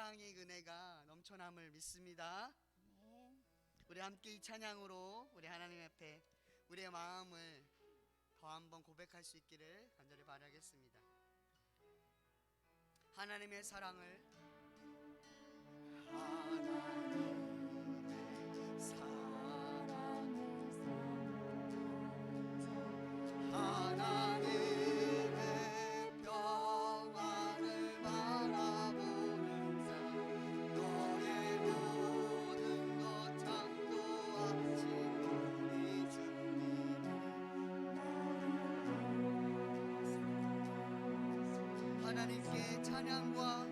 사랑의 은혜가 넘쳐남을 믿습니다. 우리 함께 이 찬양으로 우리 하나님 앞에 우리의 마음을 더 한번 고백할 수 있기를 간절히 바라겠습니다. 하나님의 사랑을, 하나님의 사랑, 하나님의 평안을 바라보는 자, 너의 모든 것 참고하신 우리 주님의 하나님께 찬양과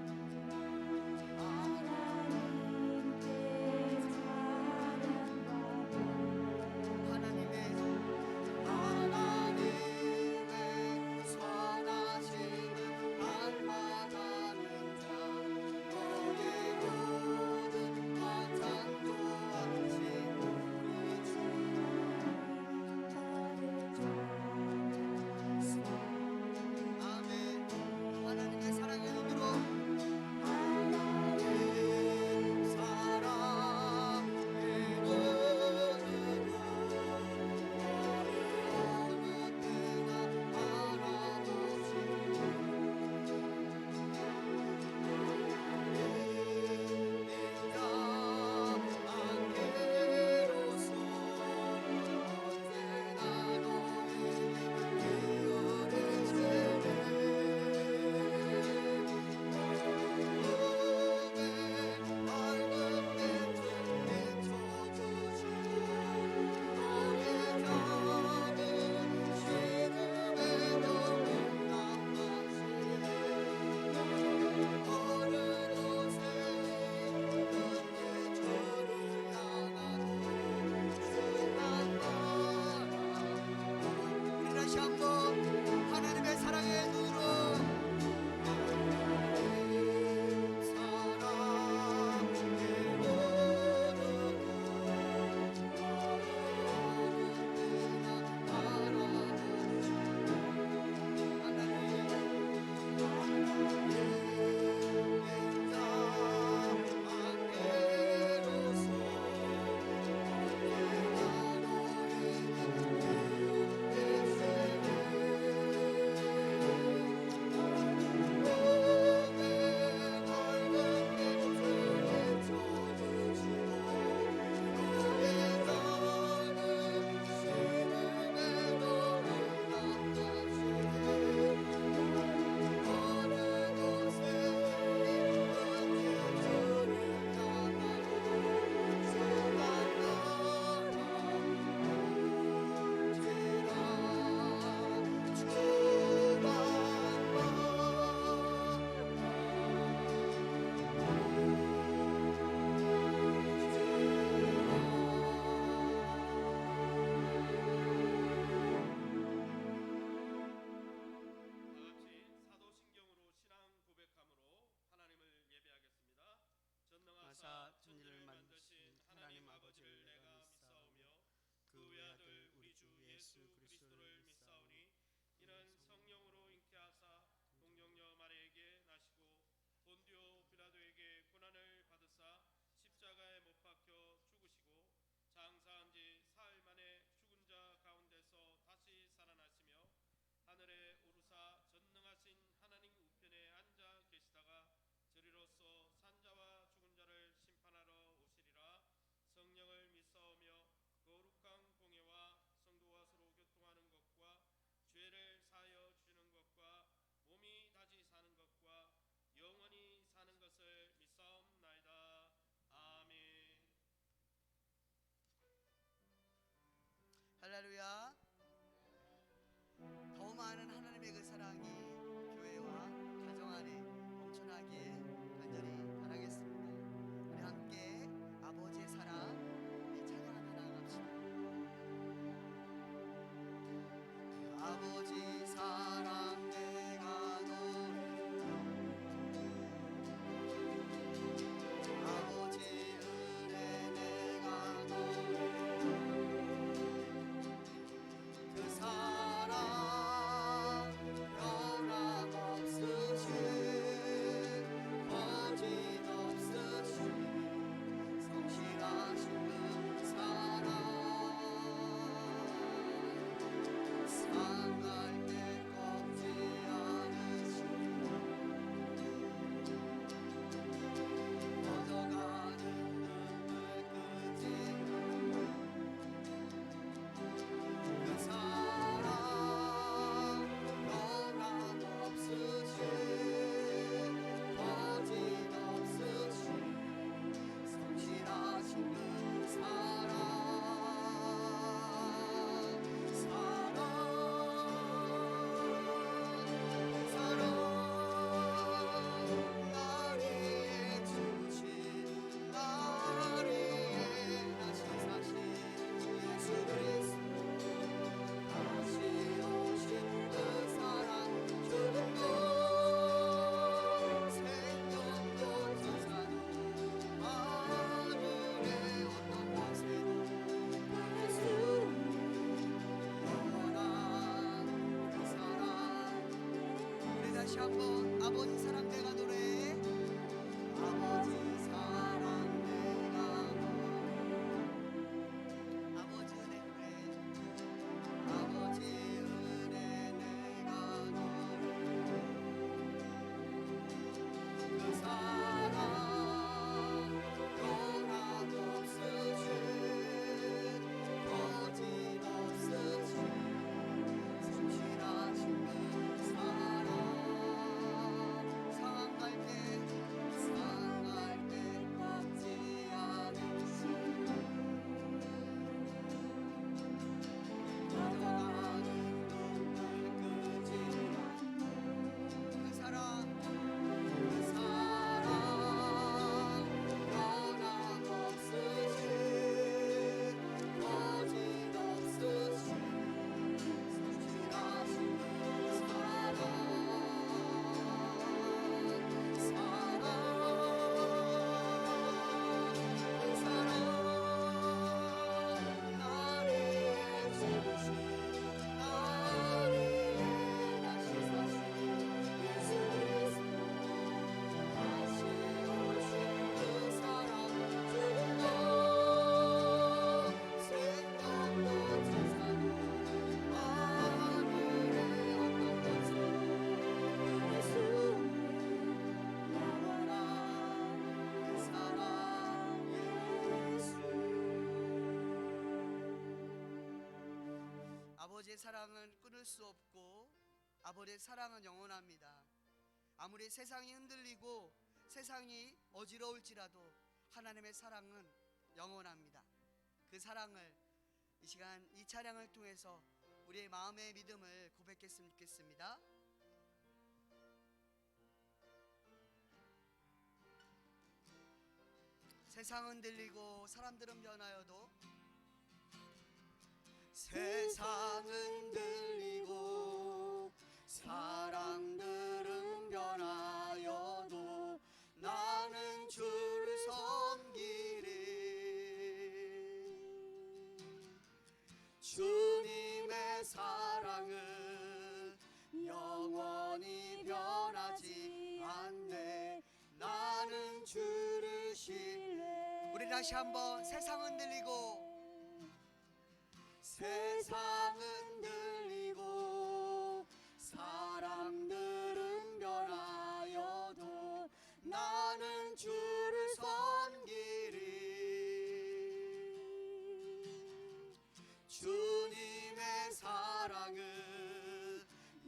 전능하사 천지를 만드신 하나님 아버지를 내가 믿사오며 그 외아들 우리 주 예수 그리스도를 믿사오니 이는 성령으로 잉태하사 동정녀 마리아에게 나시고 본디오 빌라도에게 고난을 받으사 십자가에 못 박혀 죽으시고 장사한 지 사흘 만에 죽은 자 가운데서 다시 살아나시며 하늘에 오르사 전능하신 하나님 우편에 앉아 계시다가 저리로서 산자와 죽은 자를 심판하러 오시리라. 성령을 믿사오며 거룩한 공예와 성도와 서로 교통하는 것과 죄를 사하여 주시는 것과 몸이 다시 사는 것과 영원히 사는 것을 믿사옵나이다. 아멘. 할렐루야. 더 많은 하나님의 그 사랑이 교회와 가정 안에 넘쳐나기에 간절히 바라겠습니다. 우리 함께 아버지의 사랑 찬양하며 나아갑시다. 아버지 사랑 내가 노래한다. 아버지 은혜 내가 노래한다. 그 사랑 변함없으신 거짓 없는 다시 한번 아버지 사랑 내가 노래해. 아버지 사랑 내가 노래해. 아버지 은혜 노래해. 아버지 은혜 내가 노래해. 그 사랑 변함없으신 거짓없으신 성실하신 그 사랑 상할 때 깎지 않으신 흘러가는 눈물 끄지 않는 그 사랑 변함없으신 거짓없으신 성실하신 그 사랑 나를 위해 죽으신 나를 위해 다시 사신 예수 그리스도 다시 오신 그 사랑 죽음도 생명도 천사도 하늘의 어떤 것도 그럴 수 없는 영원한 그 사랑 예수. 아버지의 사랑은 끊을 수 없고 아버지의 사랑은 영원합니다. 아무리 세상이 흔들리고 세상이 어지러울지라도 하나님의 사랑은 영원합니다. 그 사랑을 이 시간 이 찬양을 통해서 우리의 마음의 믿음을 고백했으면 좋겠습니다. 세상은 흔들리고 사람들은 변하여도 세상은 들리고 사람들은 변하여도 나는 주를 섬기리. 주님의 사랑은 영원히 변하지 않네. 나는 주를 신뢰. 우리 다시 한번 세상은 들리고 세상은 들리고 사람들은 변하여도 나는 주를 섬기리. 주님의 사랑은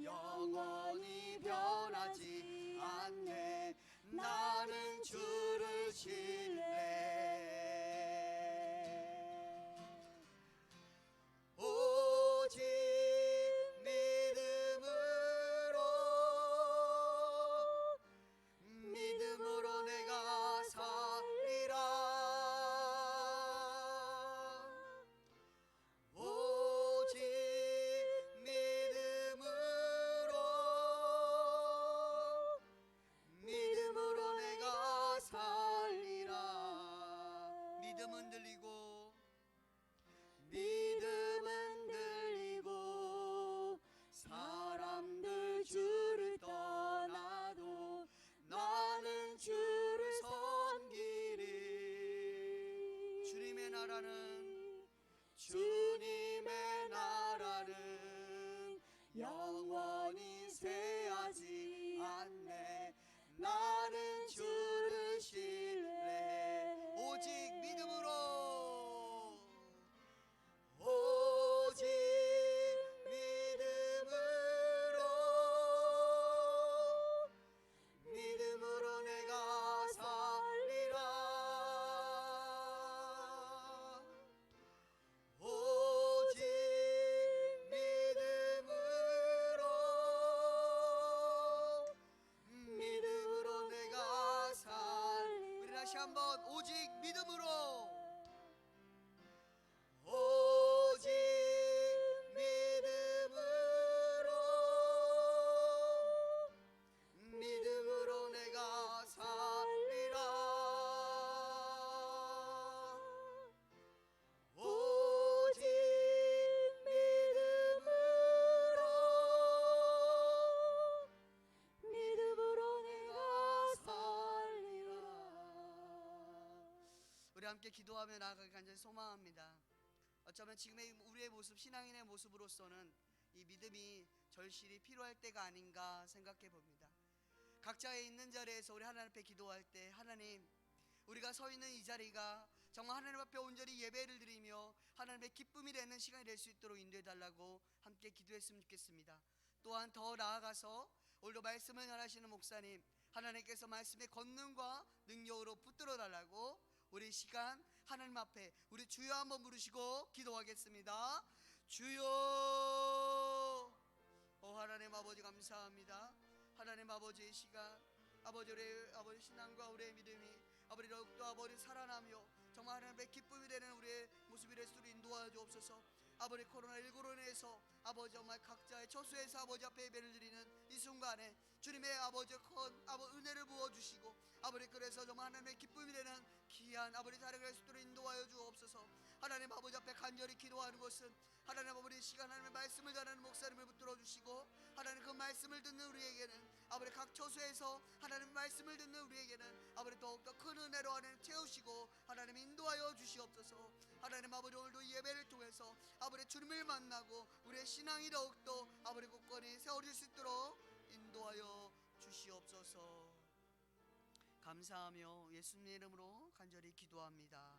영원히 변하지 않네. 나는 주를 신뢰. 함께 기도하며 나아가길 간절히 소망합니다. 어쩌면 지금의 우리의 모습, 신앙인의 모습으로서는 이 믿음이 절실히 필요할 때가 아닌가 생각해 봅니다. 각자의 있는 자리에서 우리 하나님 앞에 기도할 때, 하나님, 우리가 서 있는 이 자리가 정말 하나님 앞에 온전히 예배를 드리며 하나님의 기쁨이 되는 시간이 될 수 있도록 인도해 달라고 함께 기도했으면 좋겠습니다. 또한 더 나아가서 오늘도 말씀을 전하시는 목사님, 하나님께서 말씀의 권능과 능력으로 붙들어 달라고 우리 시간 하나님 앞에 우리 주여 한번 부르시고 기도하겠습니다. 주여. 하나님 아버지 감사합니다. 하나님 아버지의 시간, 아버지 우리의 아버지 신앙과 우리의 믿음이 아버지 더욱더 아버지 살아나며 정말 하나님의 기쁨이 되는 우리의 모습이 될 수 있도록 인도하여 주옵소서. 아버지 코로나19로 인해서 아버지 정말 각자의 처소에서 아버지 앞에 예배를 드리는 이 순간에 주님의 아버지 큰 은혜를 부어주시고 아버지 그래서 정말 하나님의 기쁨이 되는 귀한 아버지 자리가 될 수 있도록 인도하여 주옵소서. 하나님 아버지 앞에 간절히 기도하는 것은 하나님 아버지 시간 하나님의 말씀을 전하는 목사님을 붙들어 주시고 하나님 그 말씀을 듣는 우리에게는 아버지 각 처소에서 하나님 말씀을 듣는 우리에게는 아버지 더욱더 큰 은혜로 하나님 채우시고 하나님 인도하여 주시옵소서. 하나님 아버지 오늘도 예배를 통해서 아버지 주님을 만나고 우리의 신앙이 더욱더 아버지 굳건히 세워질 수 있도록 인도하여 주시옵소서. 감사하며 예수님의 이름으로 간절히 기도합니다.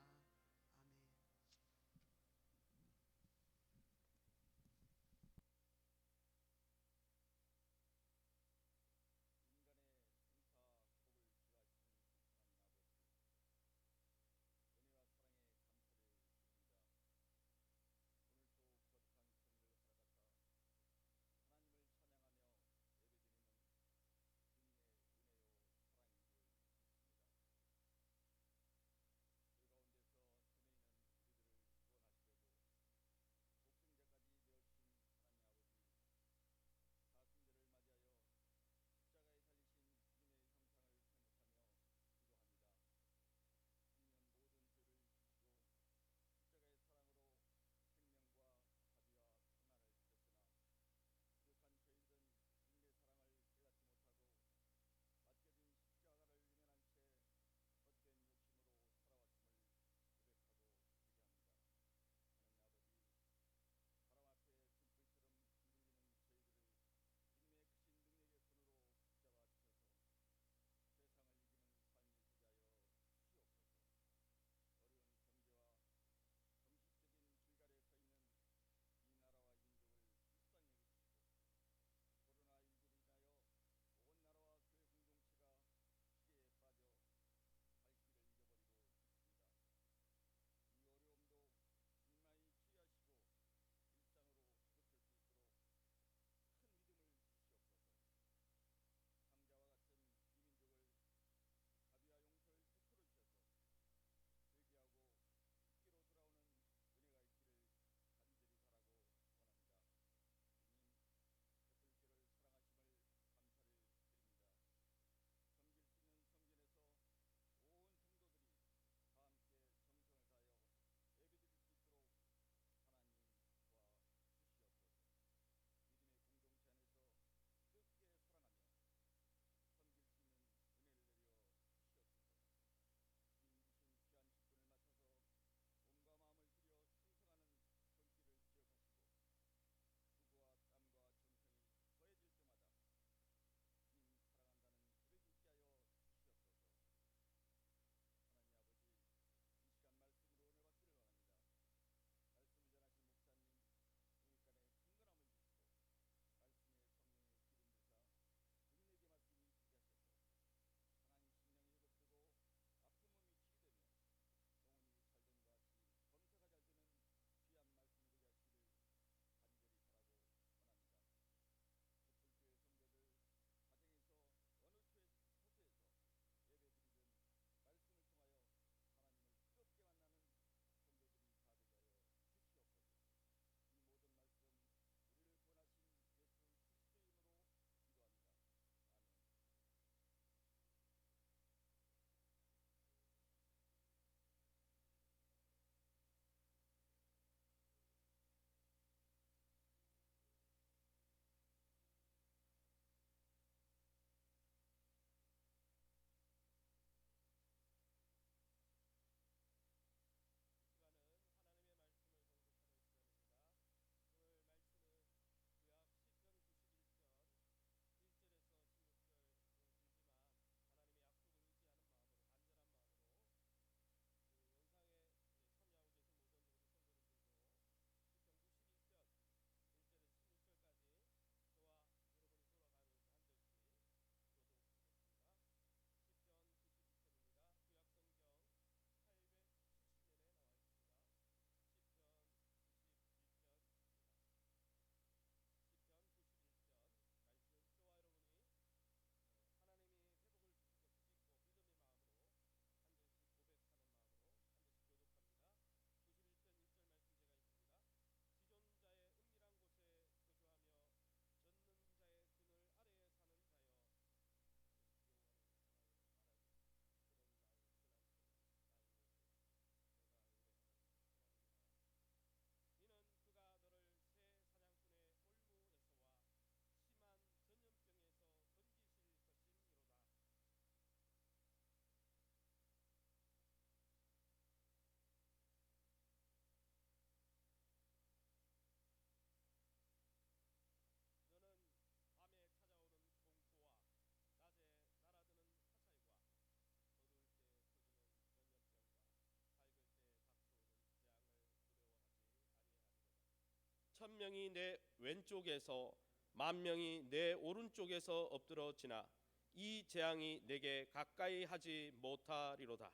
천명이 내 왼쪽에서 만명이 내 오른쪽에서 엎드러지나 이 재앙이 내게 가까이 하지 못하리로다.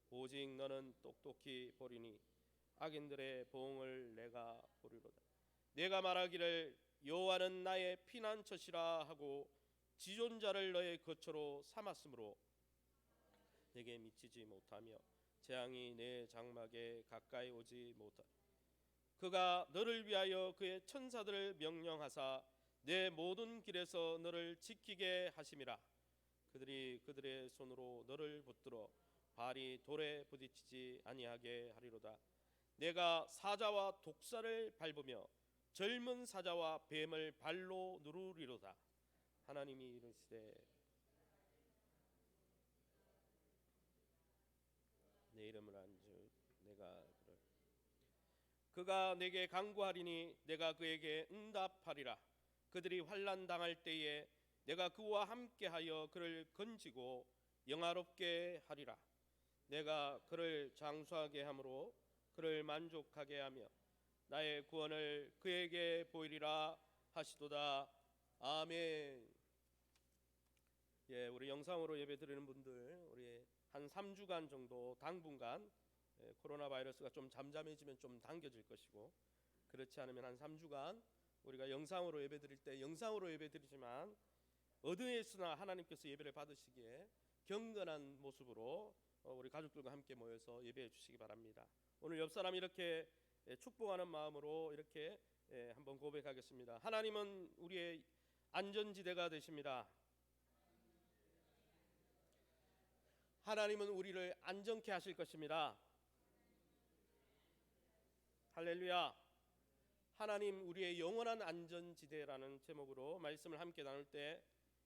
오직 너는 똑똑히 보리니 악인들의 보응을 내가 보리로다. 내가 말하기를 여호와는 나의 피난처시라 하고 지존자를 너의 거처로 삼았으므로 내게 미치지 못하며 재앙이 내 장막에 가까이 오지 못하. 그가 너를 위하여 그의 천사들을 명령하사 내 모든 길에서 너를 지키게 하심이라. 그들이 그들의 손으로 너를 붙들어 발이 돌에 부딪히지 아니하게 하리로다. 내가 사자와 독사를 밟으며 젊은 사자와 뱀을 발로 누르리로다. 하나님이 이르시되 내 이름을 안주 내가 그가 내게 간구하리니 내가 그에게 응답하리라. 그들이 환난 당할 때에 내가 그와 함께하여 그를 건지고 영화롭게 하리라. 내가 그를 장수하게 함으로 그를 만족하게 하며 나의 구원을 그에게 보이리라 하시도다. 아멘. 예, 우리 영상으로 예배드리는 분들, 우리 한 3주간 정도 당분간 코로나 바이러스가 좀 잠잠해지면 좀 당겨질 것이고, 그렇지 않으면 한 3주간 우리가 영상으로 예배드릴 때 영상으로 예배드리지만 어디에서나 하나님께서 예배를 받으시기에 경건한 모습으로 우리 가족들과 함께 모여서 예배해 주시기 바랍니다. 오늘 옆 사람 이렇게 축복하는 마음으로 이렇게 한번 고백하겠습니다. 하나님은 우리의 안전지대가 되십니다. 하나님은 우리를 안전케 하실 것입니다. 할렐루야. 하나님 우리의 영원한 안전지대라는 제목으로 말씀을 함께 나눌 때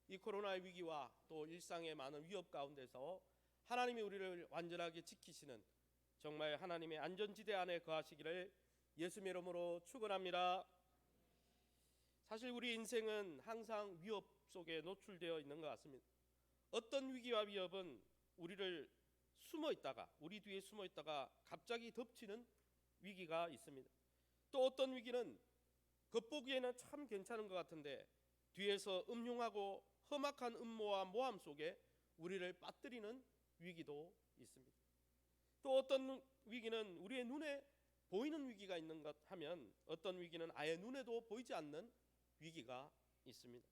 이 코로나 위기와 또 일상의 많은 위협 가운데서 하나님이 우리를 완전하게 지키시는 정말 하나님의 안전지대 안에 거하시기를 예수님의 이름으로 축원합니다. 사실 우리 인생은 항상 위협 속에 노출되어 있는 것 같습니다. 어떤 위기와 위협은 우리를 우리 뒤에 숨어 있다가 갑자기 덮치는 위기가 있습니다. 또 어떤 위기는 겉보기에는 참 괜찮은 것 같은데 뒤에서 음흉하고 험악한 음모와 모함 속에 우리를 빠뜨리는 위기도 있습니다. 또 어떤 위기는 우리의 눈에 보이는 위기가 있는 것 하면 어떤 위기는 아예 눈에도 보이지 않는 위기가 있습니다.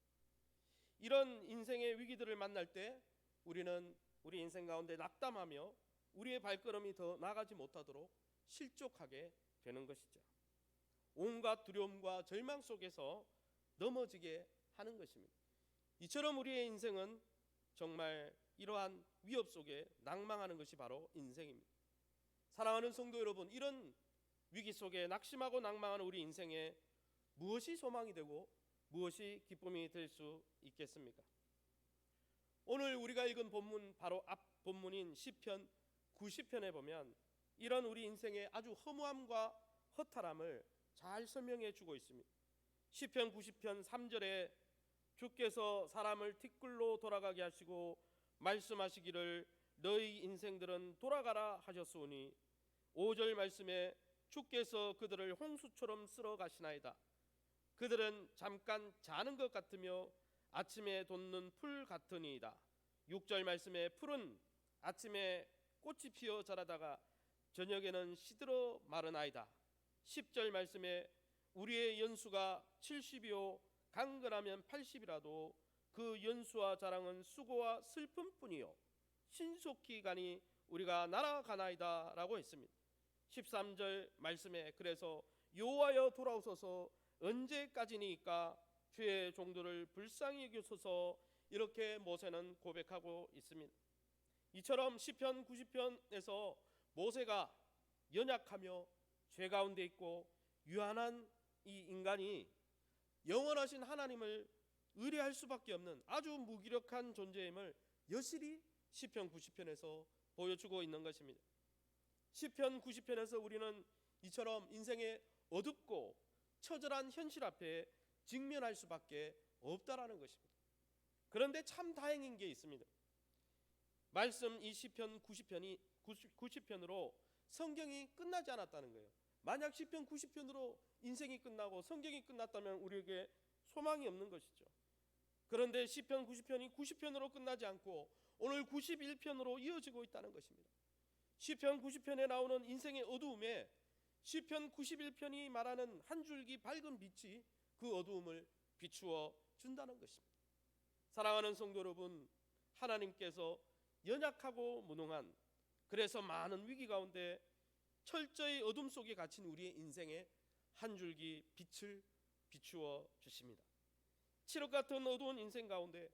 이런 인생의 위기들을 만날 때 우리는 우리 인생 가운데 낙담하며 우리의 발걸음이 더 나가지 못하도록 실족하게 되는 것이죠. 온갖 두려움과 절망 속에서 넘어지게 하는 것입니다. 이처럼 우리의 인생은 정말 이러한 위협 속에 낭망하는 것이 바로 인생입니다. 사랑하는 성도 여러분, 이런 위기 속에 낙심하고 낭망하는 우리 인생에 무엇이 소망이 되고 무엇이 기쁨이 될 수 있겠습니까? 오늘 우리가 읽은 본문, 바로 앞 본문인 시편 90편에 보면 이런 우리 인생의 아주 허무함과 허탈함을 잘 설명해 주고 있습니다. 시편 90편 3절에 주께서 사람을 티끌로 돌아가게 하시고 말씀하시기를 너희 인생들은 돌아가라 하셨으니 5절 말씀에 주께서 그들을 홍수처럼 쓸어 가시나이다. 그들은 잠깐 자는 것 같으며 아침에 돋는 풀 같으니이다. 6절 말씀에 풀은 아침에 꽃이 피어 자라다가 저녁에는 시들어 마르나이다. 10절 말씀에 우리의 연수가 70이요 강건하면 80이라도 그 연수와 자랑은 수고와 슬픔뿐이요 신속히 가니 우리가 날아가나이다 라고 했습니다. 13절 말씀에 그래서 여호와여 돌아오소서 언제까지니까 주의 종들을 불쌍히 여기소서 이렇게 모세는 고백하고 있습니다. 이처럼 시편 90편에서 모세가 연약하며 죄 가운데 있고 유한한 이 인간이 영원하신 하나님을 의뢰할 수밖에 없는 아주 무기력한 존재임을 여실히 시편 90편에서 보여주고 있는 것입니다. 시편 90편에서 우리는 이처럼 인생의 어둡고 처절한 현실 앞에 직면할 수밖에 없다라는 것입니다. 그런데 참 다행인 게 있습니다. 말씀 이 시편 90편으로 성경이 끝나지 않았다는 거예요. 만약 시편 90편으로 인생이 끝나고 성경이 끝났다면 우리에게 소망이 없는 것이죠. 그런데 시편 90편이 90편으로 끝나지 않고 오늘 91편으로 이어지고 있다는 것입니다. 시편 90편에 나오는 인생의 어두움에 시편 91편이 말하는 한 줄기 밝은 빛이 그 어두움을 비추어 준다는 것입니다. 사랑하는 성도 여러분, 하나님께서 연약하고 무능한, 그래서 많은 위기 가운데 철저히 어둠 속에 갇힌 우리의 인생에 한 줄기 빛을 비추어 주십니다. 칠흑 같은 어두운 인생 가운데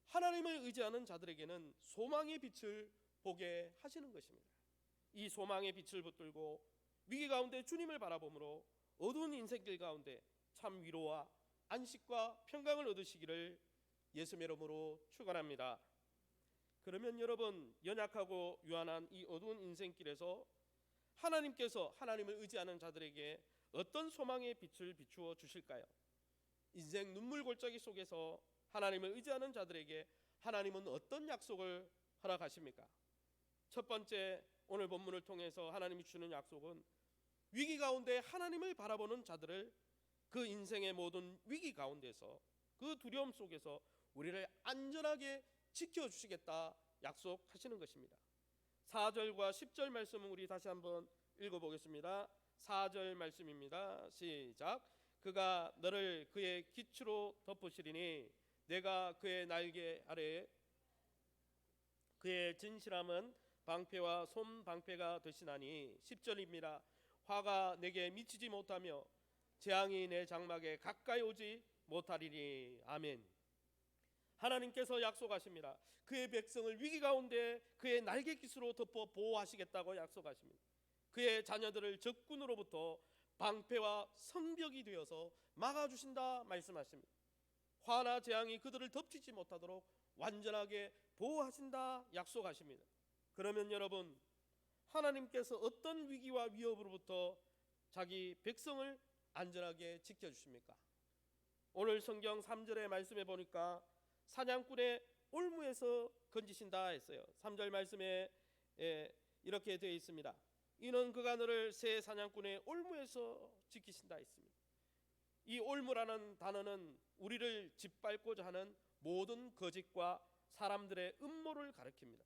하나님을 의지하는 자들에게는 소망의 빛을 보게 하시는 것입니다. 이 소망의 빛을 붙들고 위기 가운데 주님을 바라보므로 어두운 인생길 가운데 참 위로와 안식과 평강을 얻으시기를 예수의 이름으로 축원합니다. 그러면 여러분, 연약하고 유한한 이 어두운 인생길에서 하나님께서 하나님을 의지하는 자들에게 어떤 소망의 빛을 비추어 주실까요? 인생 눈물 골짜기 속에서 하나님을 의지하는 자들에게 하나님은 어떤 약속을 허락하십니까? 첫 번째, 오늘 본문을 통해서 하나님이 주는 약속은 위기 가운데 하나님을 바라보는 자들을 그 인생의 모든 위기 가운데서, 그 두려움 속에서 우리를 안전하게 지켜주시겠다 약속하시는 것입니다. 4절과 10절 말씀은 우리 다시 한번 읽어보겠습니다. 4절 말씀입니다. 시작. 그가 너를 그의 기초로 덮으시리니 내가 그의 날개 아래에 그의 진실함은 방패와 손방패가 되시나니. 10절입니다. 화가 내게 미치지 못하며 재앙이 내 장막에 가까이 오지 못하리니. 아멘. 하나님께서 약속하십니다. 그의 백성을 위기 가운데 그의 날개 깃으로 덮어 보호하시겠다고 약속하십니다. 그의 자녀들을 적군으로부터 방패와 성벽이 되어서 막아주신다 말씀하십니다. 화나 재앙이 그들을 덮치지 못하도록 완전하게 보호하신다 약속하십니다. 그러면 여러분, 하나님께서 어떤 위기와 위협으로부터 자기 백성을 안전하게 지켜주십니까? 오늘 성경 3절의 말씀에 보니까 사냥꾼의 올무에서 건지신다 했어요. 3절 말씀에 이렇게 되어 있습니다. 이는 그가 너를 새 사냥꾼의 올무에서 지키신다 했습니다. 이 올무라는 단어는 우리를 짓밟고자 하는 모든 거짓과 사람들의 음모를 가리킵니다.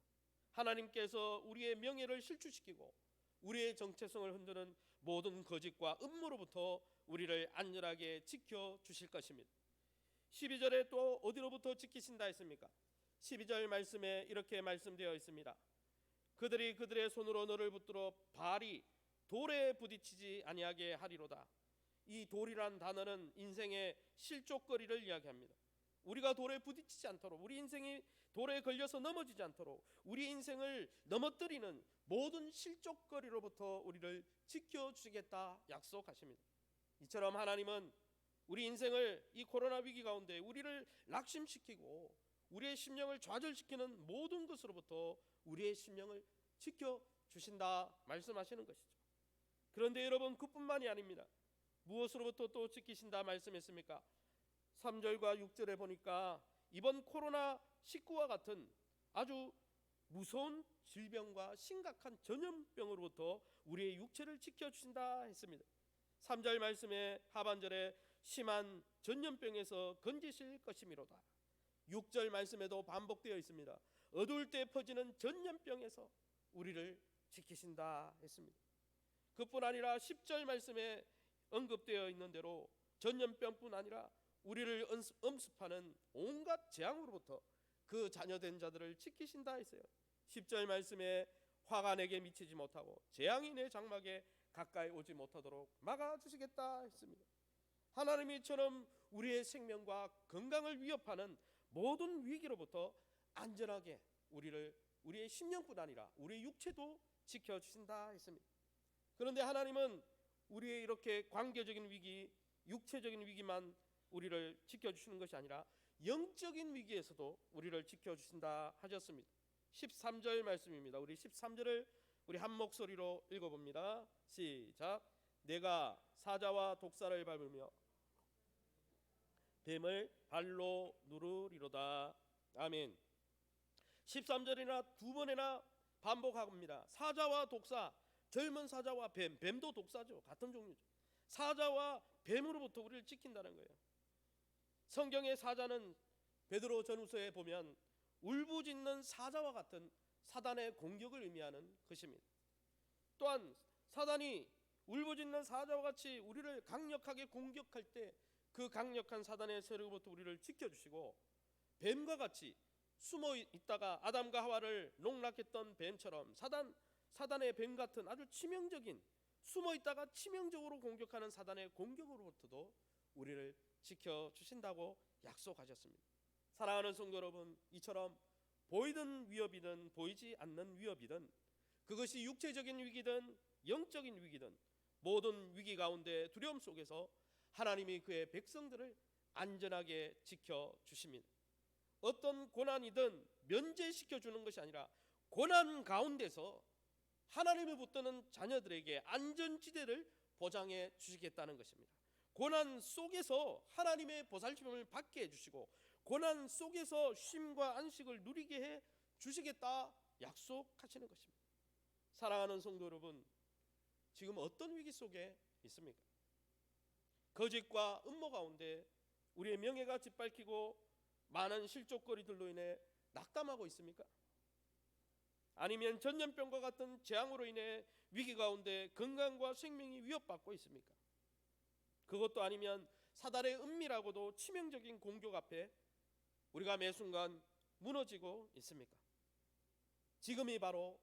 하나님께서 우리의 명예를 실추시키고 우리의 정체성을 흔드는 모든 거짓과 음모로부터 우리를 안전하게 지켜주실 것입니다. 12절에 또 어디로부터 지키신다 했습니까? 12절 말씀에 이렇게 말씀되어 있습니다. 그들이 그들의 손으로 너를 붙들어 발이 돌에 부딪히지 아니하게 하리로다. 이 돌이란 단어는 인생의 실족거리를 이야기합니다. 우리가 돌에 부딪히지 않도록, 우리 인생이 돌에 걸려서 넘어지지 않도록 우리 인생을 넘어뜨리는 모든 실족거리로부터 우리를 지켜주시겠다 약속하십니다. 이처럼 하나님은 우리 인생을 이 코로나 위기 가운데 우리를 낙심시키고 우리의 심령을 좌절시키는 모든 것으로부터 우리의 심령을 지켜주신다 말씀하시는 것이죠. 그런데 여러분, 그뿐만이 아닙니다. 무엇으로부터 또 지키신다 말씀했습니까? 3절과 6절에 보니까 이번 코로나19와 같은 아주 무서운 질병과 심각한 전염병으로부터 우리의 육체를 지켜주신다 했습니다. 3절 말씀의 하반절에 심한 전염병에서 건지실 것이미로다. 6절 말씀에도 반복되어 있습니다. 어두울 때 퍼지는 전염병에서 우리를 지키신다 했습니다. 그뿐 아니라 10절 말씀에 언급되어 있는 대로 전염병뿐 아니라 우리를 엄습하는 온갖 재앙으로부터 그 자녀된 자들을 지키신다 했어요. 10절 말씀에 화가 내게 미치지 못하고 재앙이 내 장막에 가까이 오지 못하도록 막아주시겠다 했습니다. 하나님이 이처럼 우리의 생명과 건강을 위협하는 모든 위기로부터 안전하게 우리의 심령뿐 아니라 우리의 육체도 지켜주신다 했습니다. 그런데 하나님은 우리의 이렇게 관계적인 위기, 육체적인 위기만 우리를 지켜주시는 것이 아니라 영적인 위기에서도 우리를 지켜주신다 하셨습니다. 13절 말씀입니다. 우리 13절을 우리 한 목소리로 읽어봅니다. 시작. 내가 사자와 독사를 밟으며 뱀을 발로 누르리로다. 아멘. 13절이나 두 번이나 반복합니다. 사자와 독사, 젊은 사자와 뱀도 독사죠. 같은 종류죠. 사자와 뱀으로부터 우리를 지킨다는 거예요. 성경의 사자는 베드로 전후서에 보면 울부짖는 사자와 같은 사단의 공격을 의미하는 것입니다. 또한 사단이 울부짖는 사자와 같이 우리를 강력하게 공격할 때 그 강력한 사단의 세력으로부터 우리를 지켜주시고, 뱀과 같이 숨어 있다가 아담과 하와를 농락했던 뱀처럼 사단의 뱀 같은 아주 치명적인, 숨어 있다가 치명적으로 공격하는 사단의 공격으로부터도 우리를 지켜주신다고 약속하셨습니다. 사랑하는 성도 여러분, 이처럼 보이는 위협이든 보이지 않는 위협이든, 그것이 육체적인 위기든 영적인 위기든 모든 위기 가운데 두려움 속에서 하나님이 그의 백성들을 안전하게 지켜주십니다. 어떤 고난이든 면제시켜 주는 것이 아니라 고난 가운데서 하나님을 붙드는 자녀들에게 안전지대를 보장해 주시겠다는 것입니다. 고난 속에서 하나님의 보살핌을 받게 해주시고, 고난 속에서 쉼과 안식을 누리게 해 주시겠다 약속하시는 것입니다. 사랑하는 성도 여러분, 지금 어떤 위기 속에 있습니까? 거짓과 음모 가운데 우리의 명예가 짓밟히고 많은 실족거리들로 인해 낙담하고 있습니까? 아니면 전염병과 같은 재앙으로 인해 위기 가운데 건강과 생명이 위협받고 있습니까? 그것도 아니면 사단의 은밀하고도 치명적인 공격 앞에 우리가 매 순간 무너지고 있습니까? 지금이 바로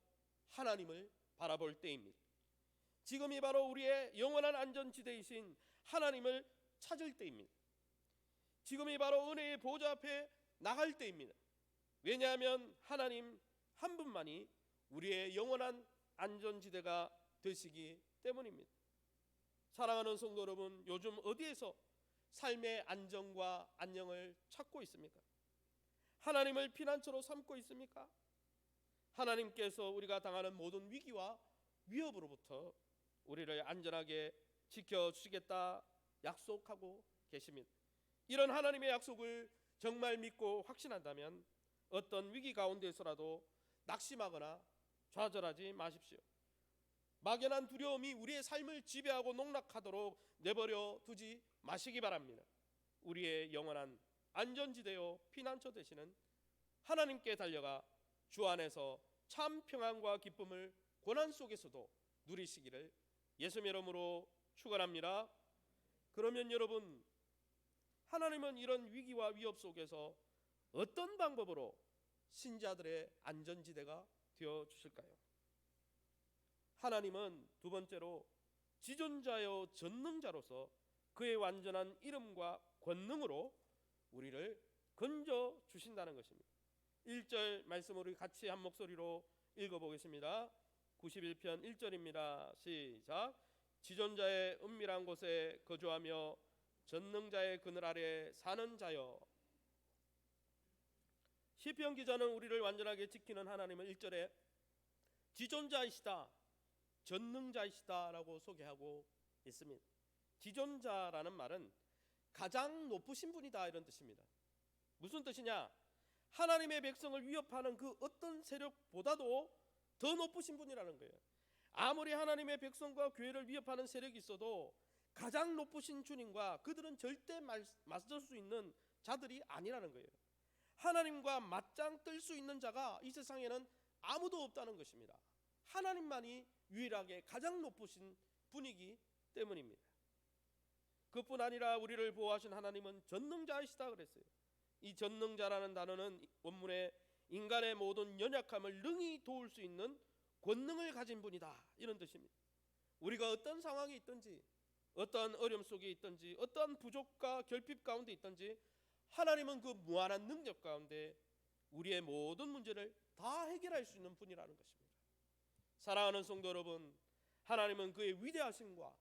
하나님을 바라볼 때입니다. 지금이 바로 우리의 영원한 안전지대이신 하나님을 찾을 때입니다. 지금이 바로 은혜의 보좌 앞에 나갈 때입니다. 왜냐하면 하나님 한 분만이 우리의 영원한 안전지대가 되시기 때문입니다. 사랑하는 성도 여러분, 요즘 어디에서 삶의 안정과 안녕을 찾고 있습니까? 하나님을 피난처로 삼고 있습니까? 하나님께서 우리가 당하는 모든 위기와 위협으로부터 우리를 안전하게 지켜주시겠다 약속하고 계십니다. 이런 하나님의 약속을 정말 믿고 확신한다면 어떤 위기 가운데서라도 낙심하거나 좌절하지 마십시오. 막연한 두려움이 우리의 삶을 지배하고 농락하도록 내버려 두지 마시기 바랍니다. 우리의 영원한 안전지대요 피난처 되시는 하나님께 달려가 주 안에서 참 평안과 기쁨을 고난 속에서도 누리시기를 예수님의 이름으로 축원합니다. 그러면 여러분, 하나님은 이런 위기와 위협 속에서 어떤 방법으로 신자들의 안전지대가 되어 주실까요? 하나님은 두 번째로 지존자요 전능자로서 그의 완전한 이름과 권능으로 우리를 건져 주신다는 것입니다. 1절 말씀을 우리 같이 한 목소리로 읽어보겠습니다. 91편 1절입니다. 시작. 지존자의 은밀한 곳에 거주하며 전능자의 그늘 아래 사는 자여. 시편 기자는 우리를 완전하게 지키는 하나님을 1절에 지존자이시다, 전능자이시다라고 소개하고 있습니다. 지존자라는 말은 가장 높으신 분이다, 이런 뜻입니다. 무슨 뜻이냐? 하나님의 백성을 위협하는 그 어떤 세력보다도 더 높으신 분이라는 거예요. 아무리 하나님의 백성과 교회를 위협하는 세력이 있어도 가장 높으신 주님과 그들은 절대 맞설 수 있는 자들이 아니라는 거예요. 하나님과 맞짱 뜰 수 있는 자가 이 세상에는 아무도 없다는 것입니다. 하나님만이 유일하게 가장 높으신 분이기 때문입니다. 그뿐 아니라 우리를 보호하신 하나님은 전능자이시다 그랬어요. 이 전능자라는 단어는 원문에 인간의 모든 연약함을 능히 도울 수 있는 권능을 가진 분이다, 이런 뜻입니다. 우리가 어떤 상황에 있든지, 어떠한 어려움 속에 있든지, 어떠한 부족과 결핍 가운데 있든지 하나님은 그 무한한 능력 가운데 우리의 모든 문제를 다 해결할 수 있는 분이라는 것입니다. 사랑하는 성도 여러분, 하나님은 그의 위대하심과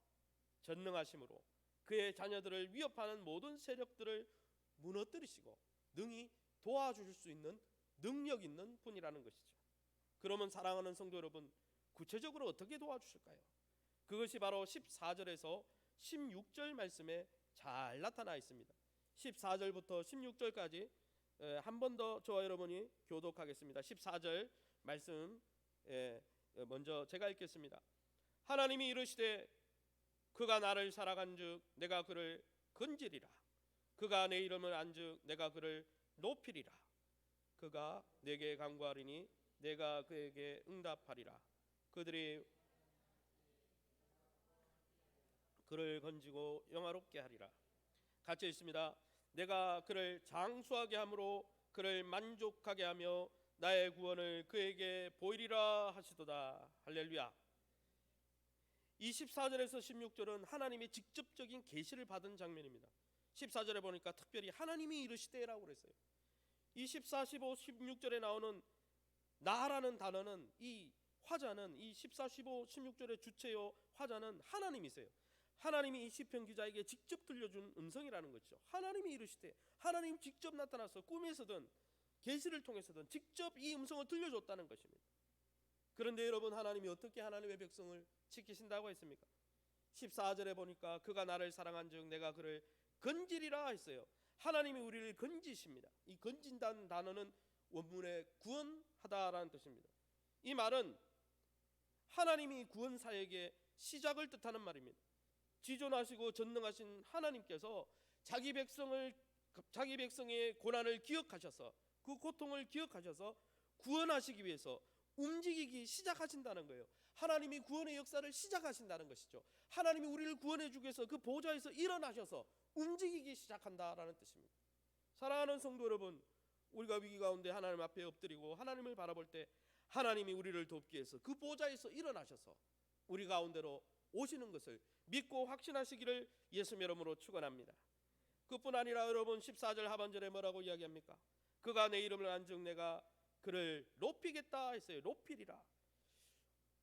전능하심으로 그의 자녀들을 위협하는 모든 세력들을 무너뜨리시고 능히 도와주실 수 있는 능력 있는 분이라는 것이죠. 그러면 사랑하는 성도 여러분, 구체적으로 어떻게 도와주실까요? 그것이 바로 14절에서 16절 말씀에 잘 나타나 있습니다. 14절부터 16절까지 한 번 더 저와 여러분이 교독하겠습니다. 14절 말씀 먼저 제가 읽겠습니다. 하나님이 이르시되 그가 나를 사랑한즉 내가 그를 건지리라. 그가 내 이름을 안즉 내가 그를 높이리라. 그가 내게 간구하리니 내가 그에게 응답하리라. 그들이 그를 건지고 영화롭게 하리라. 같이 있습니다. 내가 그를 장수하게 함으로 그를 만족하게 하며 나의 구원을 그에게 보이리라 하시도다. 할렐루야. 24절에서 16절은 하나님의 직접적인 계시를 받은 장면입니다. 14절에 보니까 특별히 하나님이 이르시되라고 그랬어요. 24, 15, 16절에 나오는 나라는 단어는, 이 화자는, 이 14, 15, 16절의 주체요 화자는 하나님이세요. 하나님이 이 시편 기자에게 직접 들려준 음성이라는 것이죠. 하나님이 이르시되, 하나님 직접 나타나서 꿈에서든 계시를 통해서든 직접 이 음성을 들려줬다는 것입니다. 그런데 여러분, 하나님이 어떻게 하나님의 백성을 지키신다고 했습니까? 14절에 보니까 그가 나를 사랑한즉 내가 그를 건지리라 했어요. 하나님이 우리를 건지십니다. 이 건진다는 단어는 원문에 구원하다라는 뜻입니다. 이 말은 하나님이 구원사에게 시작을 뜻하는 말입니다. 지존하시고 전능하신 하나님께서 자기 백성의 고난을 기억하셔서, 그 고통을 기억하셔서 구원하시기 위해서 움직이기 시작하신다는 거예요. 하나님이 구원의 역사를 시작하신다는 것이죠. 하나님이 우리를 구원해 주기 위해서 그 보좌에서 일어나셔서 움직이기 시작한다라는 뜻입니다. 사랑하는 성도 여러분, 우리가 위기 가운데 하나님 앞에 엎드리고 하나님을 바라볼 때 하나님이 우리를 돕기 위해서 그 보좌에서 일어나셔서 우리 가운데로 오시는 것을 믿고 확신하시기를 예수님 이름으로 축원합니다. 그뿐 아니라 여러분, 14절 하반절에 뭐라고 이야기합니까? 그가 내 이름을 안즉 내가 그를 높이겠다 했어요. 높이리라.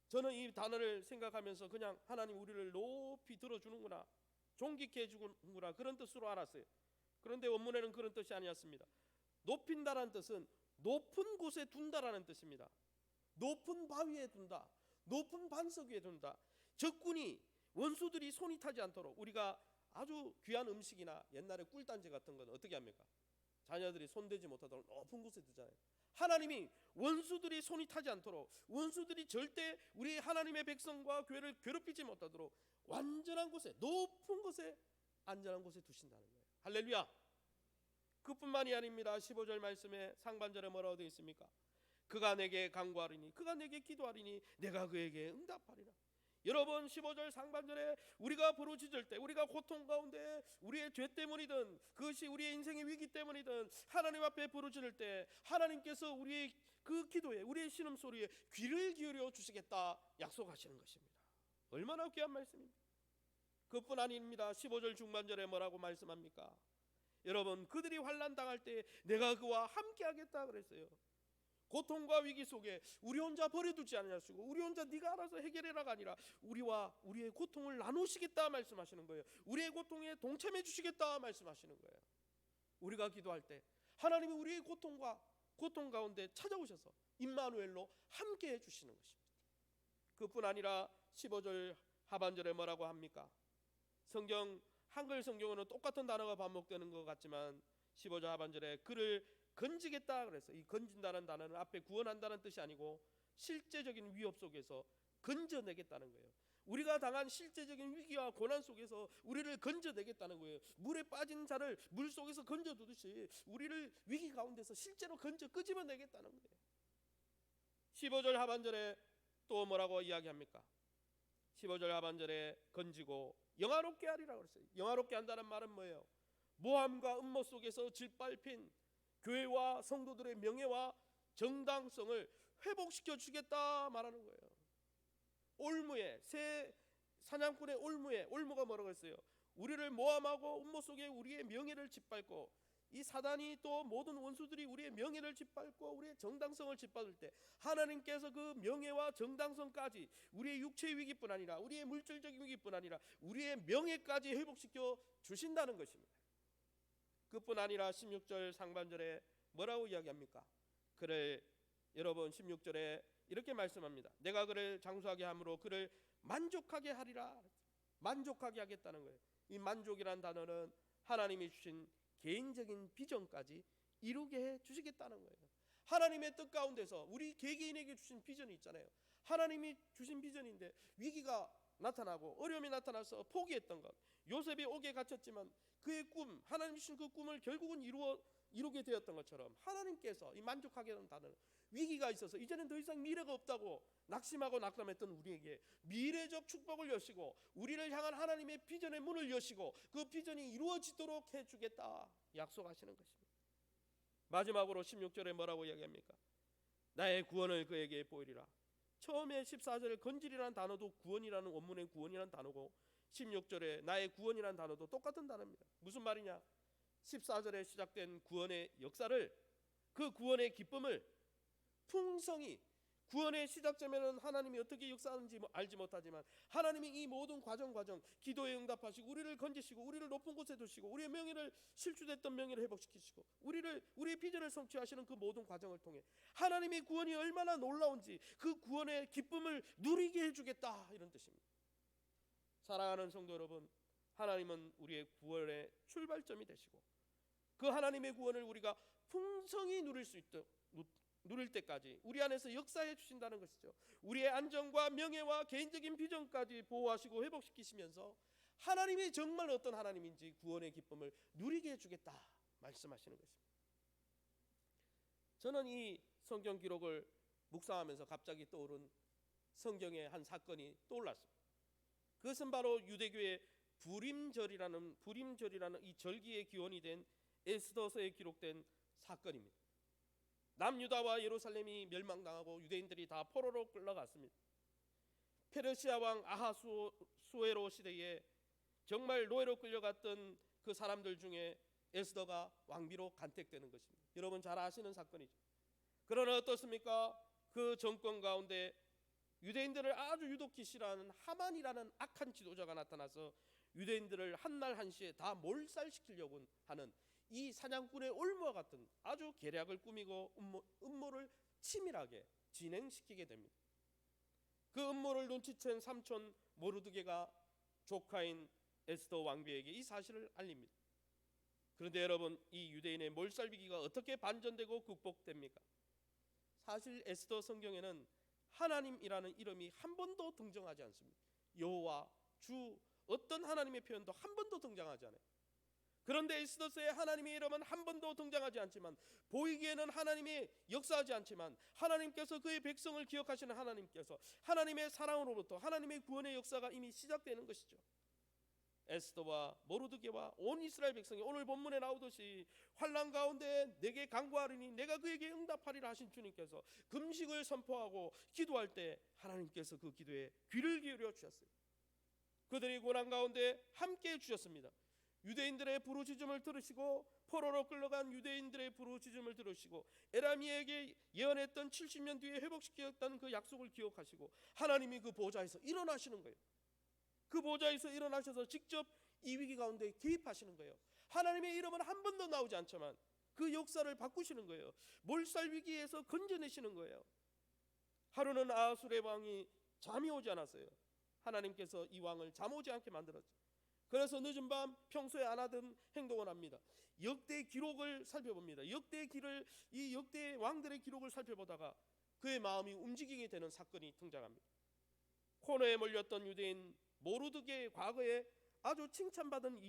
저는 이 단어를 생각하면서 그냥 하나님 우리를 높이 들어주는구나, 존귀케 해주는구나, 그런 뜻으로 알았어요. 그런데 원문에는 그런 뜻이 아니었습니다. 높인다라는 뜻은 높은 곳에 둔다라는 뜻입니다. 높은 바위에 둔다, 높은 반석 위에 둔다. 적군이, 원수들이 손이 타지 않도록, 우리가 아주 귀한 음식이나 옛날에 꿀단지 같은 건 어떻게 합니까? 자녀들이 손대지 못하도록 높은 곳에 두잖아요. 하나님이 원수들이 손이 타지 않도록, 원수들이 절대 우리 하나님의 백성과 교회를 괴롭히지 못하도록 완전한 곳에, 높은 곳에, 안전한 곳에 두신다는 거예요. 할렐루야. 그뿐만이 아닙니다. 15절 말씀에 상반절에 뭐라고 되어 있습니까? 그가 내게 간구하리니, 그가 내게 기도하리니 내가 그에게 응답하리라. 여러분, 15절 상반절에 우리가 부르짖을 때, 우리가 고통 가운데 우리의 죄 때문이든 그것이 우리의 인생의 위기 때문이든 하나님 앞에 부르짖을 때 하나님께서 우리의 그 기도에, 우리의 신음소리에 귀를 기울여 주시겠다 약속하시는 것입니다. 얼마나 귀한 말씀입니까? 그뿐 아닙니다. 15절 중반절에 뭐라고 말씀합니까? 여러분, 그들이 환난 당할 때 내가 그와 함께 하겠다 그랬어요. 고통과 위기 속에 우리 혼자 버려두지 않으시고 우리 혼자 네가 알아서 해결해라가 아니라 우리와 우리의 고통을 나누시겠다 말씀하시는 거예요. 우리의 고통에 동참해 주시겠다 말씀하시는 거예요. 우리가 기도할 때 하나님이 우리의 고통 가운데 찾아오셔서 임마누엘로 함께 해주시는 것입니다. 그뿐 아니라 15절 하반절에 뭐라고 합니까? 한글 성경으로는 똑같은 단어가 반복되는 것 같지만 15절 하반절에 그를 건지겠다 그래서, 이 건진다는 단어는 앞에 구원한다는 뜻이 아니고 실제적인 위협 속에서 건져내겠다는 거예요. 우리가 당한 실제적인 위기와 고난 속에서 우리를 건져내겠다는 거예요. 물에 빠진 자를 물 속에서 건져두듯이 우리를 위기 가운데서 실제로 끄집어내겠다는 거예요. 15절 하반절에 또 뭐라고 이야기합니까? 15절 하반절에 건지고 영화롭게 하리라고 그랬어요. 영화롭게 한다는 말은 뭐예요? 모함과 음모 속에서 짓밟힌 교회와 성도들의 명예와 정당성을 회복시켜 주겠다 말하는 거예요. 올무에, 새 사냥꾼의 올무가 뭐라고 했어요? 우리를 모함하고 음모 속에 우리의 명예를 짓밟고, 이 사단이 또 모든 원수들이 우리의 명예를 짓밟고 우리의 정당성을 짓밟을 때 하나님께서 그 명예와 정당성까지, 우리의 육체의 위기뿐 아니라 우리의 물질적인 위기뿐 아니라 우리의 명예까지 회복시켜 주신다는 것입니다. 그뿐 아니라 16절 상반절에 뭐라고 이야기합니까? 그를, 여러분 16절에 이렇게 말씀합니다. 내가 그를 장수하게 함으로 그를 만족하게 하리라. 만족하게 하겠다는 거예요. 이 만족이란 단어는 하나님이 주신 개인적인 비전까지 이루게 해 주시겠다는 거예요. 하나님의 뜻 가운데서 우리 개개인에게 주신 비전이 있잖아요. 하나님이 주신 비전인데 위기가 나타나고 어려움이 나타나서 포기했던 것. 요셉이 옥에 갇혔지만 그의 꿈, 하나님 주신 그 꿈을 결국은 이루게 되었던 것처럼 하나님께서 이 만족하게 하는 단어는 위기가 있어서 이제는 더 이상 미래가 없다고 낙심하고 낙담했던 우리에게 미래적 축복을 여시고 우리를 향한 하나님의 비전의 문을 여시고 그 비전이 이루어지도록 해주겠다 약속하시는 것입니다. 마지막으로 16절에 뭐라고 이야기합니까? 나의 구원을 그에게 보이리라. 처음에 14절에 건질이라는 단어도 구원이라는 원문의 구원이라는 단어고 16절에 나의 구원이라는 단어도 똑같은 단어입니다. 무슨 말이냐? 14절에 시작된 구원의 역사를, 그 구원의 기쁨을 풍성히, 구원의 시작점에는 하나님이 어떻게 역사하는지 알지 못하지만 하나님이 이 모든 과정 기도에 응답하시고 우리를 건지시고 우리를 높은 곳에 두시고 우리의 명예를, 실추됐던 명예를 회복시키시고 우리의 비전을 성취하시는 그 모든 과정을 통해 하나님의 구원이 얼마나 놀라운지 그 구원의 기쁨을 누리게 해주겠다, 이런 뜻입니다. 사랑하는 성도 여러분, 하나님은 우리의 구원의 출발점이 되시고 그 하나님의 구원을 우리가 풍성히 누릴 때까지 우리 안에서 역사해 주신다는 것이죠. 우리의 안정과 명예와 개인적인 비전까지 보호하시고 회복시키시면서 하나님이 정말 어떤 하나님인지 구원의 기쁨을 누리게 해주겠다 말씀하시는 것입니다. 저는 이 성경 기록을 묵상하면서 갑자기 떠오른 성경의 한 사건이 떠올랐습니다. 그것은 바로 유대교의 부림절이라는 이 절기의 기원이 된 에스더서에 기록된 사건입니다. 남유다와 예루살렘이 멸망당하고 유대인들이 다 포로로 끌려갔습니다. 페르시아 왕 아하수에로 시대에 정말 노예로 끌려갔던 그 사람들 중에 에스더가 왕비로 간택되는 것입니다. 여러분 잘 아시는 사건이죠. 그러나 어떻습니까? 그 정권 가운데 유대인들을 아주 유독히 싫어하는 하만이라는 악한 지도자가 나타나서 유대인들을 한날 한시에 다 몰살시키려고 하는 이 사냥꾼의 올무와 같은 아주 계략을 꾸미고 음모를 치밀하게 진행시키게 됩니다. 그 음모를 눈치챈 삼촌 모르드게가 조카인 에스더 왕비에게 이 사실을 알립니다. 그런데 여러분, 이 유대인의 몰살 위기가 어떻게 반전되고 극복됩니까? 사실 에스더 성경에는 하나님이라는 이름이 한 번도 등장하지 않습니다. 여호와, 주, 어떤 하나님의 표현도 한 번도 등장하지 않아요. 그런데 에스더서의 하나님의 이름은 한 번도 등장하지 않지만, 보이기에는 하나님이 역사하지 않지만 하나님께서 그의 백성을 기억하시는 하나님께서 하나님의 사랑으로부터 하나님의 구원의 역사가 이미 시작되는 것이죠. 에스더와 모르드게와 온 이스라엘 백성이 오늘 본문에 나오듯이 환난 가운데 내게 간구하리니 내가 그에게 응답하리라 하신 주님께서 금식을 선포하고 기도할 때 하나님께서 그 기도에 귀를 기울여 주셨어요. 그들이 고난 가운데 함께 해주셨습니다. 유대인들의 부르짖음을 들으시고 포로로 끌려간 유대인들의 부르짖음을 들으시고 에라미에게 예언했던 70년 뒤에 회복시켰다는 그 약속을 기억하시고 하나님이 그 보좌에서 일어나시는 거예요. 그 보좌에서 일어나셔서 직접 이 위기 가운데 개입하시는 거예요. 하나님의 이름은 한 번도 나오지 않지만 그 역사를 바꾸시는 거예요. 몰살 위기에서 건져내시는 거예요. 하루는 아하수의 왕이 잠이 오지 않았어요. 하나님께서 이 왕을 잠 오지 않게 만들었죠. 그래서 늦은 밤 평소에 안 하던 행동을 합니다. 역대 기록을 살펴봅니다. 이 역대 왕들의 기록을 살펴보다가 그의 마음이 움직이게 되는 사건이 등장합니다. 코너에 몰렸던 유대인 모르드게의 과거에 아주 칭찬받은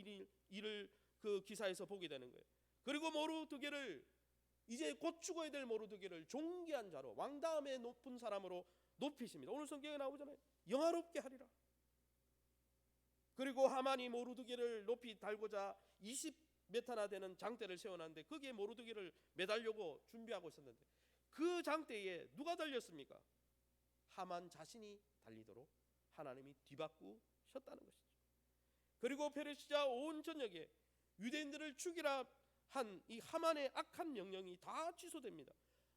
일을 그 기사에서 보게 되는 거예요. 그리고 모르드게를, 이제 곧 죽어야 될 모르드게를 존귀한 자로, 왕 다음에 높은 사람으로 높이십니다. 오늘 성경에 나오잖아요. 영화롭게 하리라. 그리고 하만이 모르드게를 높이 달고자 20m나 되는 장대를 세워놨는데 거기에 모르드게를 매달려고 준비하고 있었는데 그 장대에 누가 달렸습니까? 하만 자신이 달리도록 하나님이 뒤바꾸셨다는 것이죠. 그리고 페르시아 온 전역에 유대인들을 죽이라 한 이 하만의 악한 명령이 다 취소됩니다.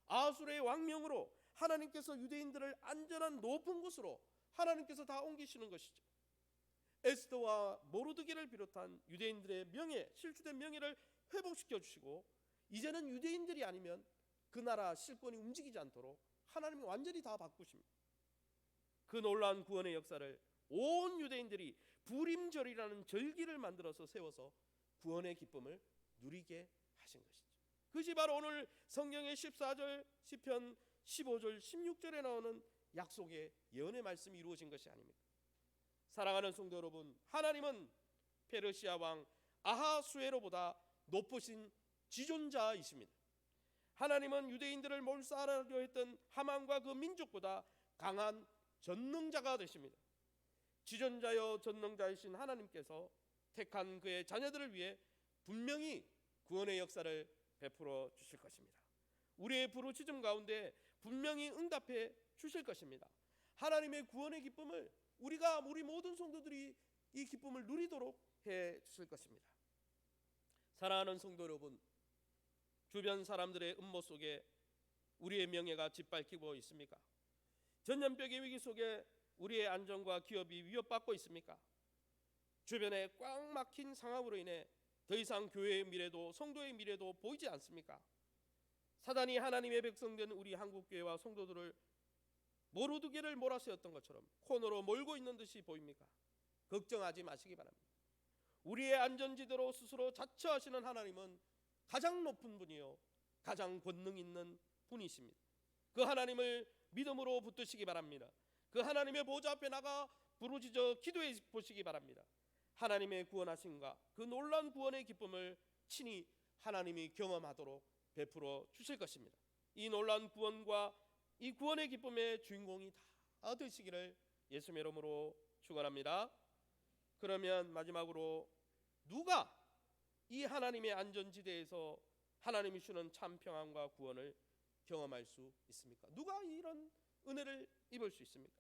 아하수르의 왕명으로 하나님께서 유대인들을 안전한 높은 곳으로 하나님께서 다 옮기시는 것이죠. 에스더와 모르드게를 비롯한 유대인들의 명예, 실추된 명예를 회복시켜 주시고 이제는 유대인들이 아니면 그 나라 실권이 움직이지 않도록 하나님이 완전히 다 바꾸십니다. 그 놀라운 구원의 역사를 온 유대인들이 부림절이라는 절기를 만들어서 세워서 구원의 기쁨을 누리게 하신 것이죠. 그것이 바로 오늘 성경의 14절, 시편 15절, 16절에 나오는 약속의 예언의 말씀이 이루어진 것이 아닙니까? 사랑하는 성도 여러분, 하나님은 페르시아 왕 아하수에로보다 높으신 지존자이십니다. 하나님은 유대인들을 몰살하려 했던 하만과 그 민족보다 강한 전능자가 되십니다. 지존자여 전능자이신 하나님께서 택한 그의 자녀들을 위해 분명히 구원의 역사를 베풀어 주실 것입니다. 우리의 부르짖음 가운데 분명히 응답해 주실 것입니다. 하나님의 구원의 기쁨을 우리 모든 성도들이 이 기쁨을 누리도록 해 주실 것입니다. 사랑하는 성도 여러분, 주변 사람들의 음모 속에 우리의 명예가 짓밟히고 있습니까? 전염병의 위기 속에 우리의 안전과 기업이 위협받고 있습니까? 주변에 꽉 막힌 상황으로 인해 더 이상 교회의 미래도 성도의 미래도 보이지 않습니까? 사단이 하나님의 백성된 우리 한국교회와 성도들을 모루두개를 몰아세웠던 것처럼 코너로 몰고 있는 듯이 보입니까? 걱정하지 마시기 바랍니다. 우리의 안전지대로 스스로 자처하시는 하나님은 가장 높은 분이요 가장 권능 있는 분이십니다. 그 하나님을 믿음으로 붙드시기 바랍니다. 그 하나님의 보좌 앞에 나가 부르짖어 기도해 보시기 바랍니다. 하나님의 구원하심과 그 놀라운 구원의 기쁨을 친히 하나님이 경험하도록 베풀어 주실 것입니다. 이 놀라운 구원과 이 구원의 기쁨의 주인공이 다 되시기를 예수의 이름으로 축원합니다. 그러면 마지막으로 누가 이 하나님의 안전지대에서 하나님이 주는 참 평안과 구원을 경험할 수 있습니까? 누가 이런 은혜를 입을 수 있습니까?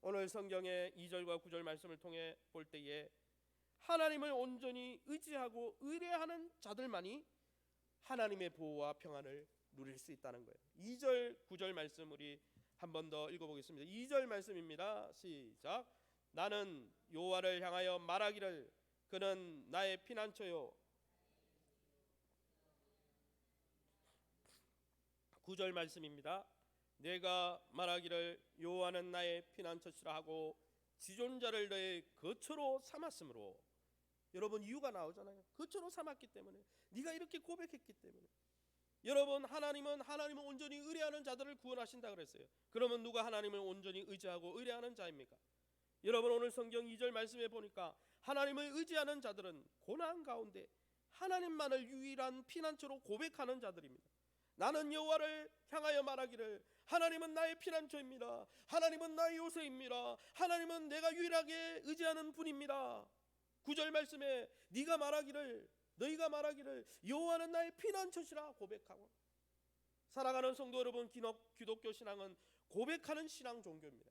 오늘 성경의 2절과 9절 말씀을 통해 볼 때에 하나님을 온전히 의지하고 의뢰하는 자들만이 하나님의 보호와 평안을 누릴 수 있다는 거예요. 2절 9절 말씀 우리 한 번 더 읽어보겠습니다. 2절 말씀입니다. 시작. 나는 여호와를 향하여 말하기를 그는 나의 피난처요. 9절 말씀입니다. 내가 말하기를 여호와는 나의 피난처시라 하고 지존자를 너의 거처로 삼았으므로. 여러분 이유가 나오잖아요. 거처로 삼았기 때문에, 네가 이렇게 고백했기 때문에. 여러분 하나님은 온전히 의뢰하는 자들을 구원하신다 그랬어요. 그러면 누가 하나님을 온전히 의지하고 의뢰하는 자입니까? 여러분 오늘 성경 2절 말씀에 보니까 하나님을 의지하는 자들은 고난 가운데 하나님만을 유일한 피난처로 고백하는 자들입니다. 나는 여호와를 향하여 말하기를 하나님은 나의 피난처입니다. 하나님은 나의 요새입니다. 하나님은 내가 유일하게 의지하는 분입니다. 9절 말씀에 너희가 말하기를 여호와는 나의 피난처시라 고백하고. 사랑하는 성도 여러분, 기독교 신앙은 고백하는 신앙 종교입니다.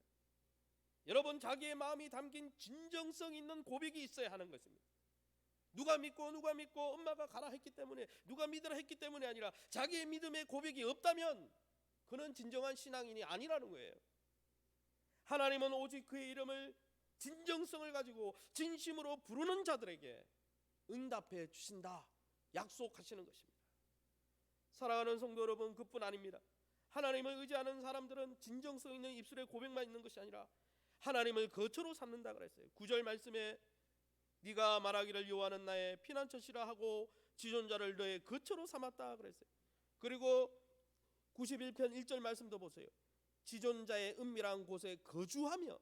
여러분 자기의 마음이 담긴 진정성 있는 고백이 있어야 하는 것입니다. 누가 믿고 엄마가 가라 했기 때문에, 누가 믿으라 했기 때문이 아니라 자기의 믿음의 고백이 없다면 그는 진정한 신앙인이 아니라는 거예요. 하나님은 오직 그의 이름을 진정성을 가지고 진심으로 부르는 자들에게 응답해 주신다 약속하시는 것입니다. 사랑하는 성도 여러분, 그뿐 아닙니다. 하나님을 의지하는 사람들은 진정성 있는 입술의 고백만 있는 것이 아니라 하나님을 거처로 삼는다 그랬어요. 9절 말씀에 네가 말하기를 여호와는 나의 피난처시라 하고 지존자를 너의 거처로 삼았다 그랬어요. 그리고 91편 1절 말씀도 보세요. 지존자의 은밀한 곳에 거주하며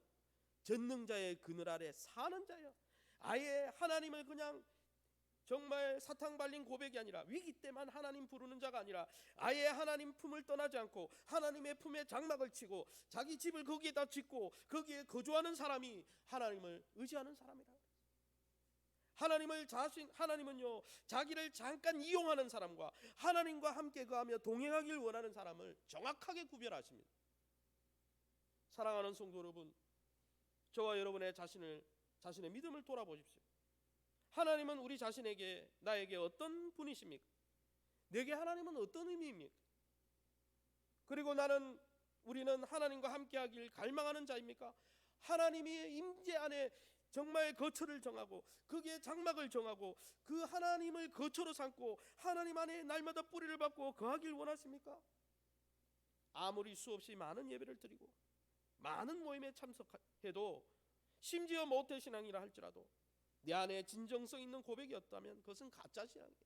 전능자의 그늘 아래 사는 자여. 아예 하나님을 그냥 정말 사탕 발린 고백이 아니라, 위기 때만 하나님 부르는 자가 아니라 아예 하나님 품을 떠나지 않고 하나님의 품에 장막을 치고 자기 집을 거기에다 짓고 거기에 거주하는 사람이 하나님을 의지하는 사람이라. 하나님은요 자기를 잠깐 이용하는 사람과 하나님과 함께 거하며 동행하길 원하는 사람을 정확하게 구별하십니다. 사랑하는 성도 여러분, 저와 여러분의 자신의 믿음을 돌아보십시오. 하나님은 우리 자신에게, 나에게 어떤 분이십니까? 내게 하나님은 어떤 의미입니까? 그리고 우리는 하나님과 함께하길 갈망하는 자입니까? 하나님의 임재 안에 정말 거처를 정하고 거기에 장막을 정하고 그 하나님을 거처로 삼고 하나님 안에 날마다 뿌리를 받고 거하길 원하십니까? 아무리 수없이 많은 예배를 드리고 많은 모임에 참석해도, 심지어 모태신앙이라 할지라도 내 안에 진정성 있는 고백이 없다면 그것은 가짜 신앙이에요.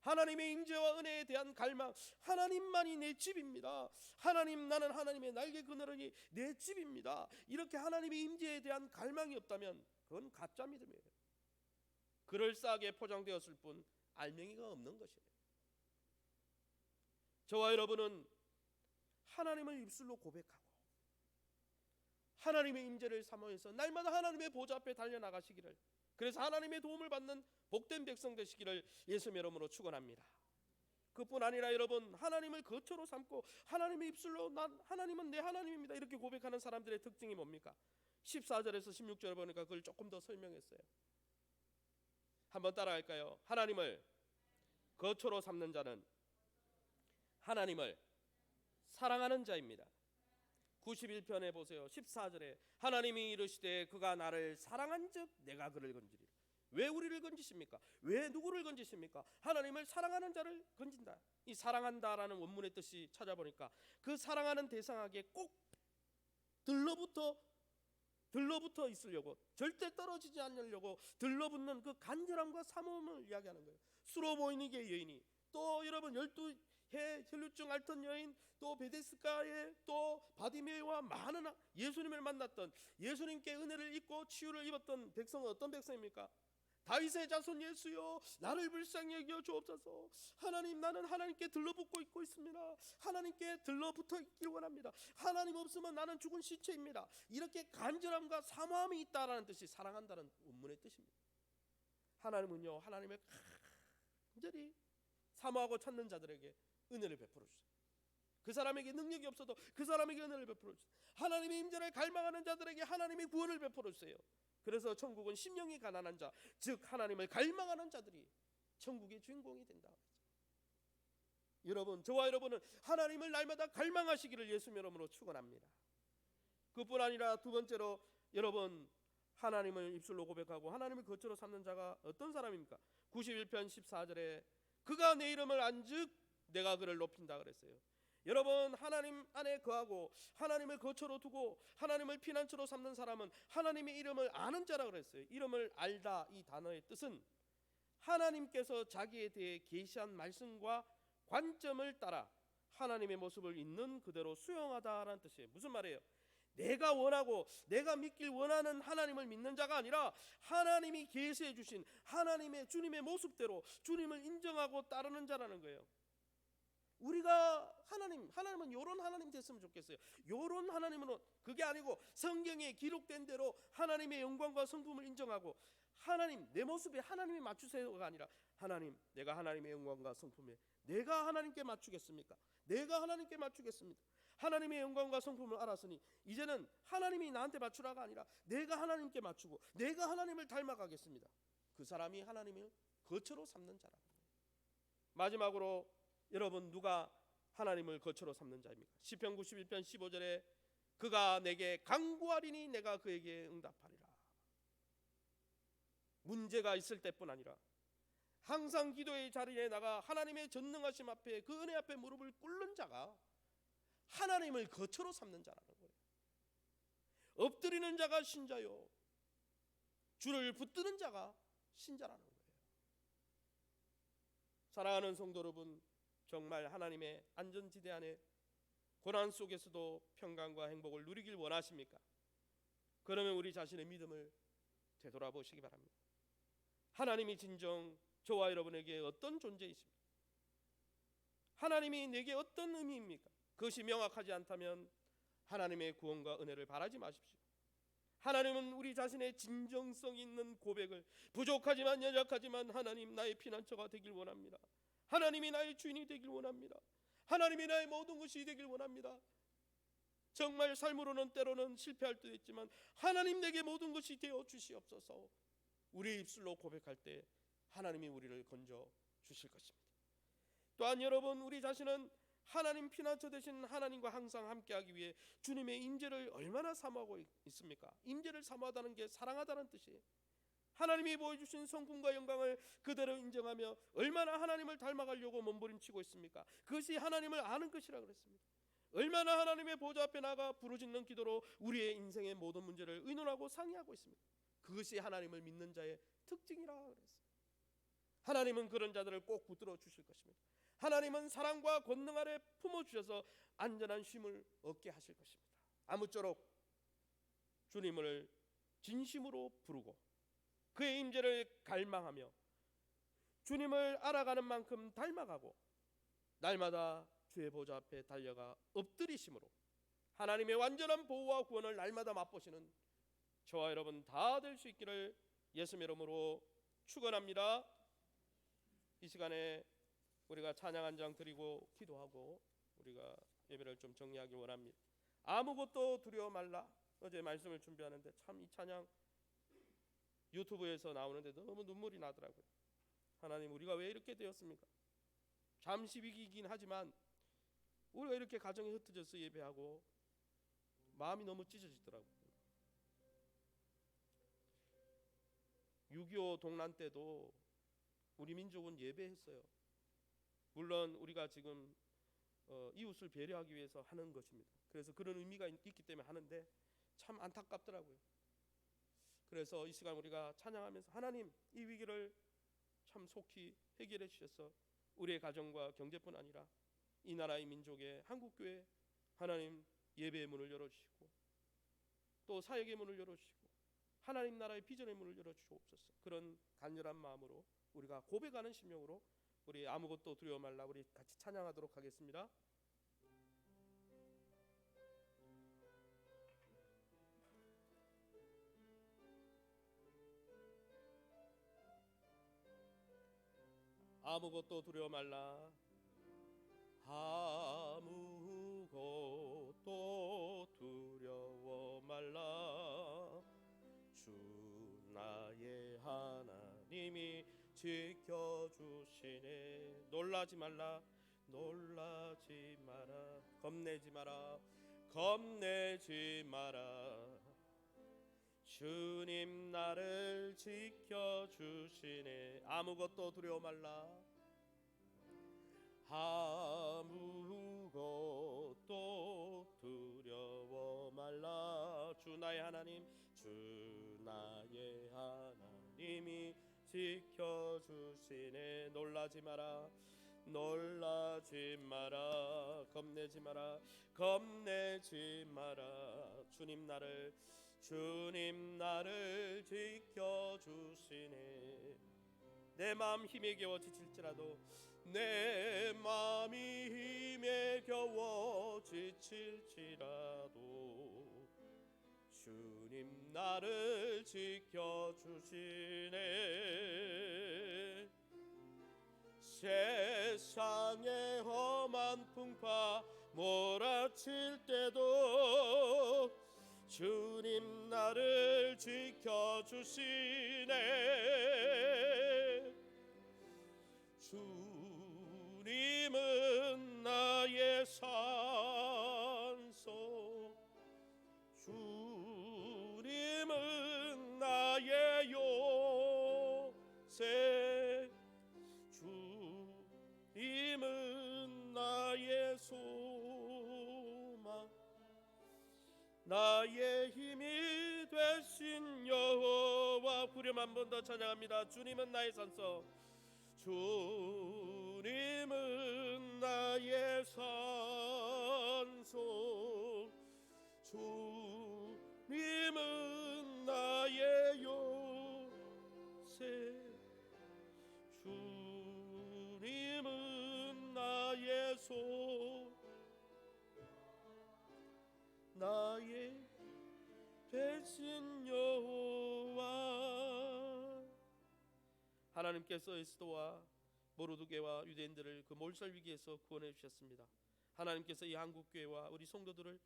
하나님의 임재와 은혜에 대한 갈망, 하나님만이 내 집입니다. 하나님, 나는 하나님의 날개 그늘이 내 집입니다. 이렇게 하나님의 임재에 대한 갈망이 없다면 그건 가짜 믿음이에요. 그럴싸하게 포장되었을 뿐 알맹이가 없는 것이에요. 저와 여러분은 하나님을 입술로 고백하고 하나님의 임재를 사모해서 날마다 하나님의 보좌 앞에 달려나가시기를, 그래서 하나님의 도움을 받는 복된 백성 되시기를 예수님 이름으로 축원합니다. 그뿐 아니라 여러분, 하나님을 거처로 삼고 하나님의 입술로 하나님은 내 하나님입니다 이렇게 고백하는 사람들의 특징이 뭡니까? 14절에서 16절을 보니까 그걸 조금 더 설명했어요. 한번 따라할까요? 하나님을 거처로 삼는 자는 하나님을 사랑하는 자입니다. 91편에 보세요. 14절에 하나님이 이르시되 그가 나를 사랑한즉 내가 그를 건지리라. 왜 우리를 건지십니까? 왜 누구를 건지십니까? 하나님을 사랑하는 자를 건진다. 이 사랑한다라는 원문의 뜻이 찾아보니까 그 사랑하는 대상에게 꼭 들러붙어 있으려고, 절대 떨어지지 않으려고 들러붙는 그 간절함과 사모함을 이야기하는 거예요. 수로보이니게 여인이, 또 여러분 12해 혈류증 앓던 여인, 또 베데스가의 또 바디메이와 많은 예수님을 만났던, 예수님께 은혜를 입고 치유를 입었던 백성은 어떤 백성입니까? 다윗의 자손 예수여 나를 불쌍히 여겨 주옵소서. 하나님, 나는 하나님께 들러붙고 있고 있습니다. 하나님께 들러붙어 있길 원합니다. 하나님 없으면 나는 죽은 시체입니다. 이렇게 간절함과 사모함이 있다라는 뜻이 사랑한다는 원문의 뜻입니다. 하나님은요, 하나님을 간절히 사모하고 찾는 자들에게 은혜를 베풀어 주세요. 그 사람에게 능력이 없어도 그 사람에게 은혜를 베풀어 주세요. 하나님의 임재를 갈망하는 자들에게 하나님의 구원을 베풀어 주세요. 그래서 천국은 심령이 가난한 자, 즉 하나님을 갈망하는 자들이 천국의 주인공이 된다. 여러분, 저와 여러분은 하나님을 날마다 갈망하시기를 예수님 이름으로 축원합니다. 그뿐 아니라 두 번째로, 여러분, 하나님을 입술로 고백하고 하나님을 거처로 삼는 자가 어떤 사람입니까? 91편 14절에 그가 내 이름을 안즉 내가 그를 높인다 그랬어요. 여러분, 하나님 안에 거하고 하나님을 거처로 두고 하나님을 피난처로 삼는 사람은 하나님의 이름을 아는 자라 그랬어요. 이름을 알다, 이 단어의 뜻은 하나님께서 자기에 대해 계시한 말씀과 관점을 따라 하나님의 모습을 있는 그대로 수용하다라는 뜻이에요. 무슨 말이에요? 내가 원하고 내가 믿길 원하는 하나님을 믿는 자가 아니라 하나님이 계시해 주신 하나님의 주님의 모습대로 주님을 인정하고 따르는 자라는 거예요. 우리가 하나님은 요런 하나님 됐으면 좋겠어요. 요런 하나님은 그게 아니고 성경에 기록된 대로 하나님의 영광과 성품을 인정하고 하나님, 내 모습에 하나님이 맞추세요가 아니라 하나님, 내가 하나님의 영광과 성품에 내가 하나님께 맞추겠습니까? 내가 하나님께 맞추겠습니다. 하나님의 영광과 성품을 알았으니 이제는 하나님이 나한테 맞추라가 아니라 내가 하나님께 맞추고 내가 하나님을 닮아가겠습니다. 그 사람이 하나님을 거처로 삼는 자라는 거예요. 마지막으로 여러분, 누가 하나님을 거처로 삼는 자입니까? 시편 91편 15절에 그가 내게 간구하리니 내가 그에게 응답하리라. 문제가 있을 때뿐 아니라 항상 기도의 자리에 나가 하나님의 전능하심 앞에, 그 은혜 앞에 무릎을 꿇는 자가 하나님을 거처로 삼는 자라는 거예요. 엎드리는 자가 신자요, 줄을 붙드는 자가 신자라는 거예요. 사랑하는 성도 여러분, 정말 하나님의 안전지대 안에 고난 속에서도 평강과 행복을 누리길 원하십니까? 그러면 우리 자신의 믿음을 되돌아보시기 바랍니다. 하나님이 진정 저와 여러분에게 어떤 존재이십니까? 하나님이 내게 어떤 의미입니까? 그것이 명확하지 않다면 하나님의 구원과 은혜를 바라지 마십시오. 하나님은 우리 자신의 진정성 있는 고백을, 부족하지만 연약하지만 하나님 나의 피난처가 되길 원합니다. 하나님이 나의 주인이 되길 원합니다. 하나님이 나의 모든 것이 되길 원합니다. 정말 삶으로는 때로는 실패할 때도 있지만 하나님 내게 모든 것이 되어 주시옵소서. 우리의 입술로 고백할 때 하나님이 우리를 건져 주실 것입니다. 또한 여러분, 우리 자신은 하나님 피난처 되신 하나님과 항상 함께하기 위해 주님의 임재를 얼마나 사모하고 있습니까? 임재를 사모하다는 게 사랑하다는 뜻이에요. 하나님이 보여주신 성품과 영광을 그대로 인정하며 얼마나 하나님을 닮아가려고 몸부림치고 있습니까? 그것이 하나님을 아는 것이라 그랬습니다. 얼마나 하나님의 보좌 앞에 나가 부르짖는 기도로 우리의 인생의 모든 문제를 의논하고 상의하고 있습니다. 그것이 하나님을 믿는 자의 특징이라 그랬습니다. 하나님은 그런 자들을 꼭 붙들어 주실 것입니다. 하나님은 사랑과 권능 아래 품어주셔서 안전한 쉼을 얻게 하실 것입니다. 아무쪼록 주님을 진심으로 부르고 그의 임재를 갈망하며 주님을 알아가는 만큼 닮아가고 날마다 주의 보좌 앞에 달려가 엎드리심으로 하나님의 완전한 보호와 구원을 날마다 맛보시는 저와 여러분 다 될 수 있기를 예수님의 이름으로 축원합니다. 이 시간에 우리가 찬양 한 장 드리고 기도하고 우리가 예배를 좀 정리하기 원합니다. 아무것도 두려워 말라. 어제 말씀을 준비하는데 참 이 찬양 유튜브에서 나오는데 너무 눈물이 나더라고요. 하나님, 우리가 왜 이렇게 되었습니까? 잠시 위기이긴 하지만 우리가 이렇게 가정이 흩어져서 예배하고 마음이 너무 찢어지더라고요. 6.25 동란 때도 우리 민족은 예배했어요. 물론 우리가 지금 이웃을 배려하기 위해서 하는 것입니다. 그래서 그런 의미가 있기 때문에 하는데 참 안타깝더라고요. 그래서 이 시간 우리가 찬양하면서 하나님, 이 위기를 참 속히 해결해 주셔서 우리의 가정과 경제뿐 아니라 이 나라의 민족의 한국교회 하나님 예배의 문을 열어주시고 또 사역의 문을 열어주시고 하나님 나라의 비전의 문을 열어주시옵소서. 그런 간절한 마음으로 우리가 고백하는 심령으로 우리 아무것도 두려워 말라 우리 같이 찬양하도록 하겠습니다. 아무것도 두려워 말라. 아무것도 두려워 말라. 주 나의 하나님이 지켜주시네. 놀라지 말라. 놀라지 마라. 겁내지 마라. 겁내지 마라. 주님 나를 지켜주시네. 아무것도 두려워 말라. 아무것도 두려워 말라. 주 나의 하나님, 주 나의 하나님이 지켜주시네. 놀라지 마라. 놀라지 마라. 겁내지 마라. 겁내지 마라. 주님 나를 지켜주시네. 내 마음 힘에 겨워 지칠지라도 내 마음이 힘에 겨워 지칠지라도 주님 나를 지켜주시네. 세상의 험한 풍파 몰아칠 때도 주님 나를 지켜주시네. 주님은 나의 산소, 주님은 나의 요새, 주님은 나의 소망, 나의 힘이 되신 여호와. 후렴 한 번 더 찬양합니다. 주님은 나의 산소, 주님은 나의 산소, 주님은 나의 요새, 주님은 나의 나의 대신 여호와. 하나님께서 에스더와 모르드게와 유대인들을 그 몰살 위기에서 구원해 주셨습니다. 하나님께서 이 한국교회와 우리 성도들을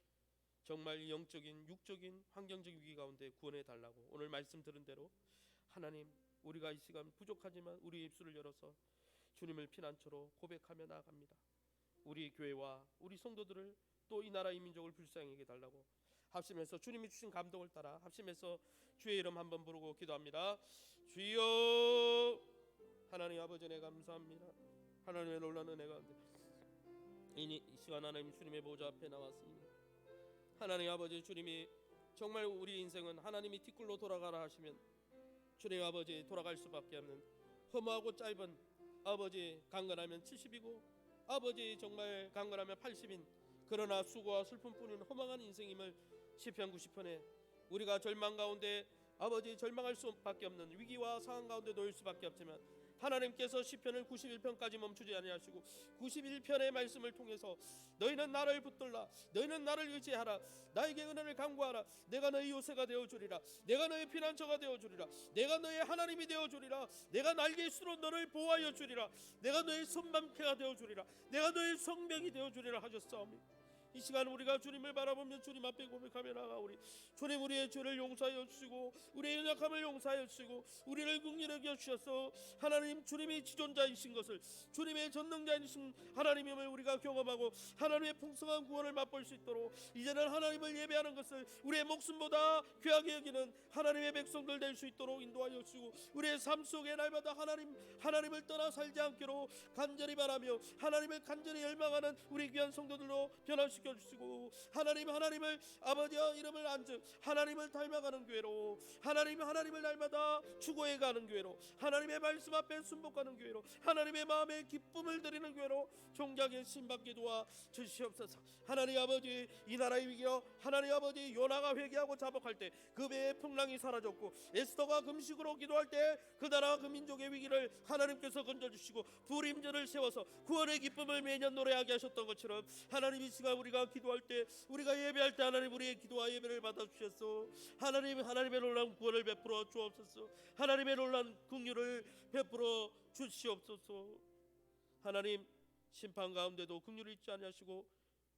정말 영적인 육적인 환경적 위기 가운데 구원해 달라고 오늘 말씀 들은 대로 하나님, 우리가 이 시간 부족하지만 우리의 입술을 열어서 주님을 피난처로 고백하며 나아갑니다. 우리 교회와 우리 성도들을 또 이 나라 이 민족을 불쌍히 여겨 달라고 합심해서 주님이 주신 감동을 따라 합심해서 주의 이름 한번 부르고 기도합니다. 주여. 하나님 아버지, 내 감사합니다. 하나님의 놀라운 은혜 가운데 이 시간 하나님 주님의 보좌 앞에 나왔습니다. 하나님 아버지, 주님이 정말 우리 인생은 하나님이 뒷굴로 돌아가라 하시면 주님 아버지 돌아갈 수밖에 없는 허무하고 짧은 아버지 강건하면 70이고 아버지 정말 강건하면 80인 그러나 수고와 슬픔뿐인 허망한 인생임을 시편 90편에 우리가 절망 가운데 아버지 절망할 수밖에 없는 위기와 상황 가운데 놓일 수밖에 없지만 하나님께서 시편을 91편까지 멈추지 아니하시고 91편의 말씀을 통해서 너희는 나를 붙들라 너희는 나를 의지하라 나에게 은혜를 간구하라 내가 너희 요새가 되어주리라 내가 너희 피난처가 되어주리라 내가 너희 하나님이 되어주리라 내가 날개 수로 너를 보호하여 주리라 내가 너희 손방패가 되어주리라 내가 너희 성벽이 되어주리라 하셨사오니 이 시간 우리가 주님을 바라보며 주님 앞에 고백하며 나아가오리. 주님 우리의 죄를 용서하여 주시고 우리의 연약함을 용서하여 주시고 우리를 긍휼히 여겨 주셔서 하나님 주님이 지존자이신 것을 주님의 전능자이신 하나님임을 우리가 경험하고 하나님의 풍성한 구원을 맛볼 수 있도록 이제는 하나님을 예배하는 것을 우리의 목숨보다 귀하게 여기는 하나님의 백성들 될 수 있도록 인도하여 주시고 우리의 삶 속에 날마다 하나님을 떠나 살지 않기로 간절히 바라며 하나님을 간절히 열망하는 우리 귀한 성도들로 변화시켜 주시고 하나님을 아버지의 이름을 안즉 하나님을 닮아가는 교회로 하나님을 날마다 추구해가는 교회로 하나님의 말씀 앞에 순복하는 교회로 하나님의 마음에 기쁨을 드리는 교회로 종자의 신받게 도와 주시옵소서. 하나님 아버지 이 나라의 위기여 하나님 아버지 요나가 회개하고 자복할 때 그 배의 풍랑이 사라졌고 에스더가 금식으로 기도할 때 그 나라와 그 민족의 위기를 하나님께서 건져주시고 불임절을 세워서 구원의 기쁨을 매년 노래하게 하셨던 것처럼 하나님 이 시간 우리가 기도할 때 우리가 예배할 때 하나님 우리의 기도와 예배를 받아주셔서 하나님의 놀라운 구원을 베풀어 주옵소서. 하나님의 놀라운 긍휼을 베풀어 주시옵소서. 하나님 심판 가운데도 긍휼을 잊지 아니하시고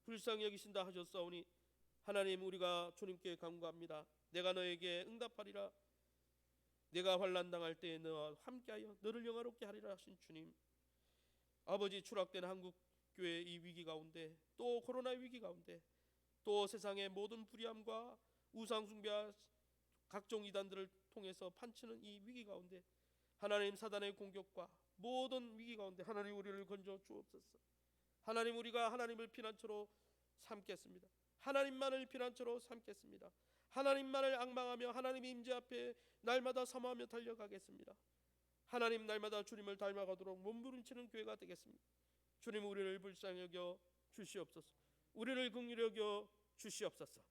불쌍히 여기신다 하셨사오니 하나님 우리가 주님께 간구합니다. 내가 너에게 응답하리라 내가 환난 당할 때에 너와 함께하여 너를 영화롭게 하리라 하신 주님 아버지 추락된 한국 교회의 이 위기 가운데 또 코로나 위기 가운데 또 세상의 모든 불의함과 우상숭배와 각종 이단들을 통해서 판치는 이 위기 가운데 하나님 사단의 공격과 모든 위기 가운데 하나님 우리를 건져 주옵소서. 하나님 우리가 하나님을 피난처로 삼겠습니다. 하나님만을 피난처로 삼겠습니다. 하나님만을 앙망하며 하나님의 임재 앞에 날마다 사모하며 달려가겠습니다. 하나님 날마다 주님을 닮아가도록 몸부림치는 교회가 되겠습니다. 주님 우리를 불쌍히 여겨 주시옵소서. 우리를 긍휼히 여겨 주시옵소서.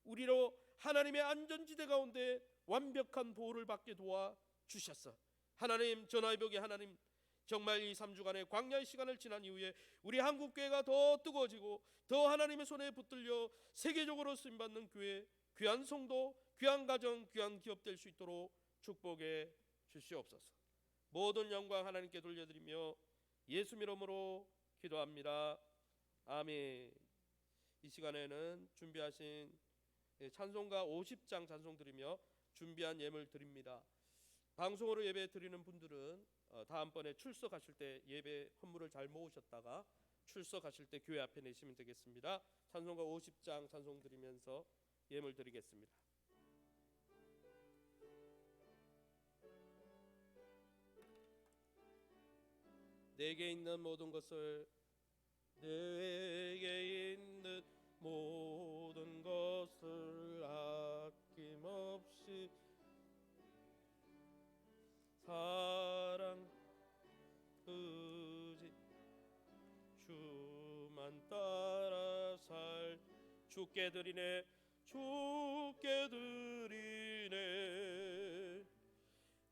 우리로 하나님의 안전지대 가운데 완벽한 보호를 받게 도와 주셨어. 하나님 전화의 벽에 하나님 정말 이 3주간의 광야의 시간을 지난 이후에 우리 한국교회가 더 뜨거워지고 더 하나님의 손에 붙들려 세계적으로 쓰임받는 교회 귀한 성도 귀한 가정 귀한 기업 될 수 있도록 축복해 주시옵소서. 모든 영광 하나님께 돌려드리며 예수 이름으로 기도합니다. 아멘. 이 시간에는 준비하신 찬송가 50장 찬송 드리며 준비한 예물 드립니다. 방송으로 예배 드리는 분들은 다음번에 출석하실 때 예배 헌물을 잘 모으셨다가 출석하실 때 교회 앞에 내시면 되겠습니다. 찬송가 50장 찬송 드리면서 예물 드리겠습니다. 내게 있는 모든 것을 내게 있는 모든 것을 아낌없이 사랑 의지 주만 따라 살 주께 드리네 주께 드리네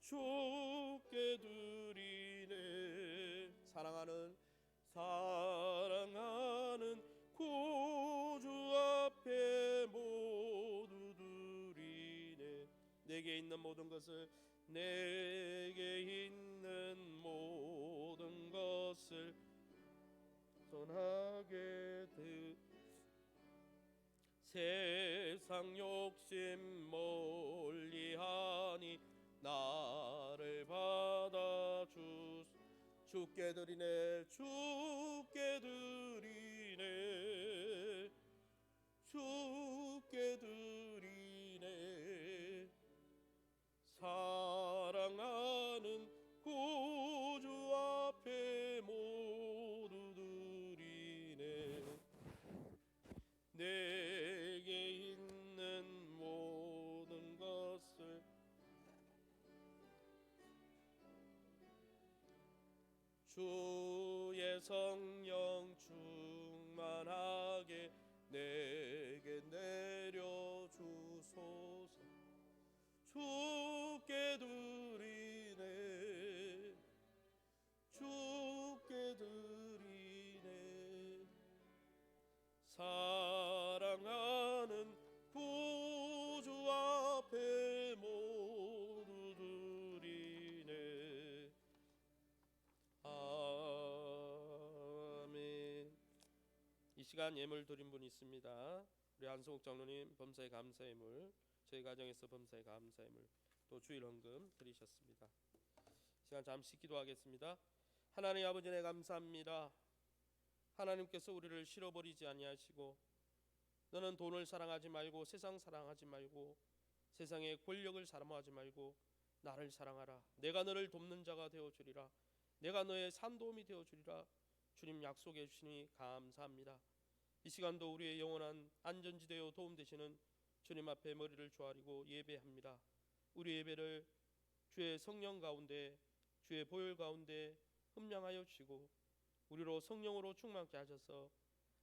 주께 드리네 사랑하는 구주 앞에 모두 드리네 내게 있는 모든 것을 내게 있는 모든 것을 선하게 세상 욕심 멀리하니 나를 받아주 주께 드리네 주께 드리네 주께 드리네 사랑하는 구주 앞에 모두 드리네 내게 있는 모든 것을 주의 성령 충만하게 내게 내려 주소서. 주께 드리네, 주께 드리네. 사랑하는 구주 앞에 모두 드리네. 아멘. 이 시간 예물 드린 분 있습니다. 우리 한성욱 장로님 범사에 감사 예물, 저희 가정에서 범사에 감사 예물, 또 주일 헌금 드리셨습니다. 시간 잠시 기도하겠습니다. 하나님 아버지, 네 감사합니다. 하나님께서 우리를 실어버리지 아니하시고, 너는 돈을 사랑하지 말고 세상 사랑하지 말고 세상의 권력을 사랑하지 말고 나를 사랑하라. 내가 너를 돕는 자가 되어주리라. 내가 너의 산도움이 되어주리라. 주님 약속해 주시니 감사합니다. 이 시간도 우리의 영원한 안전지대요 도움 되시는 주님 앞에 머리를 조아리고 예배합니다. 우리 예배를 주의 성령 가운데, 주의 보혈 가운데 흠량하여 주시고 우리로 성령으로 충만케 하셔서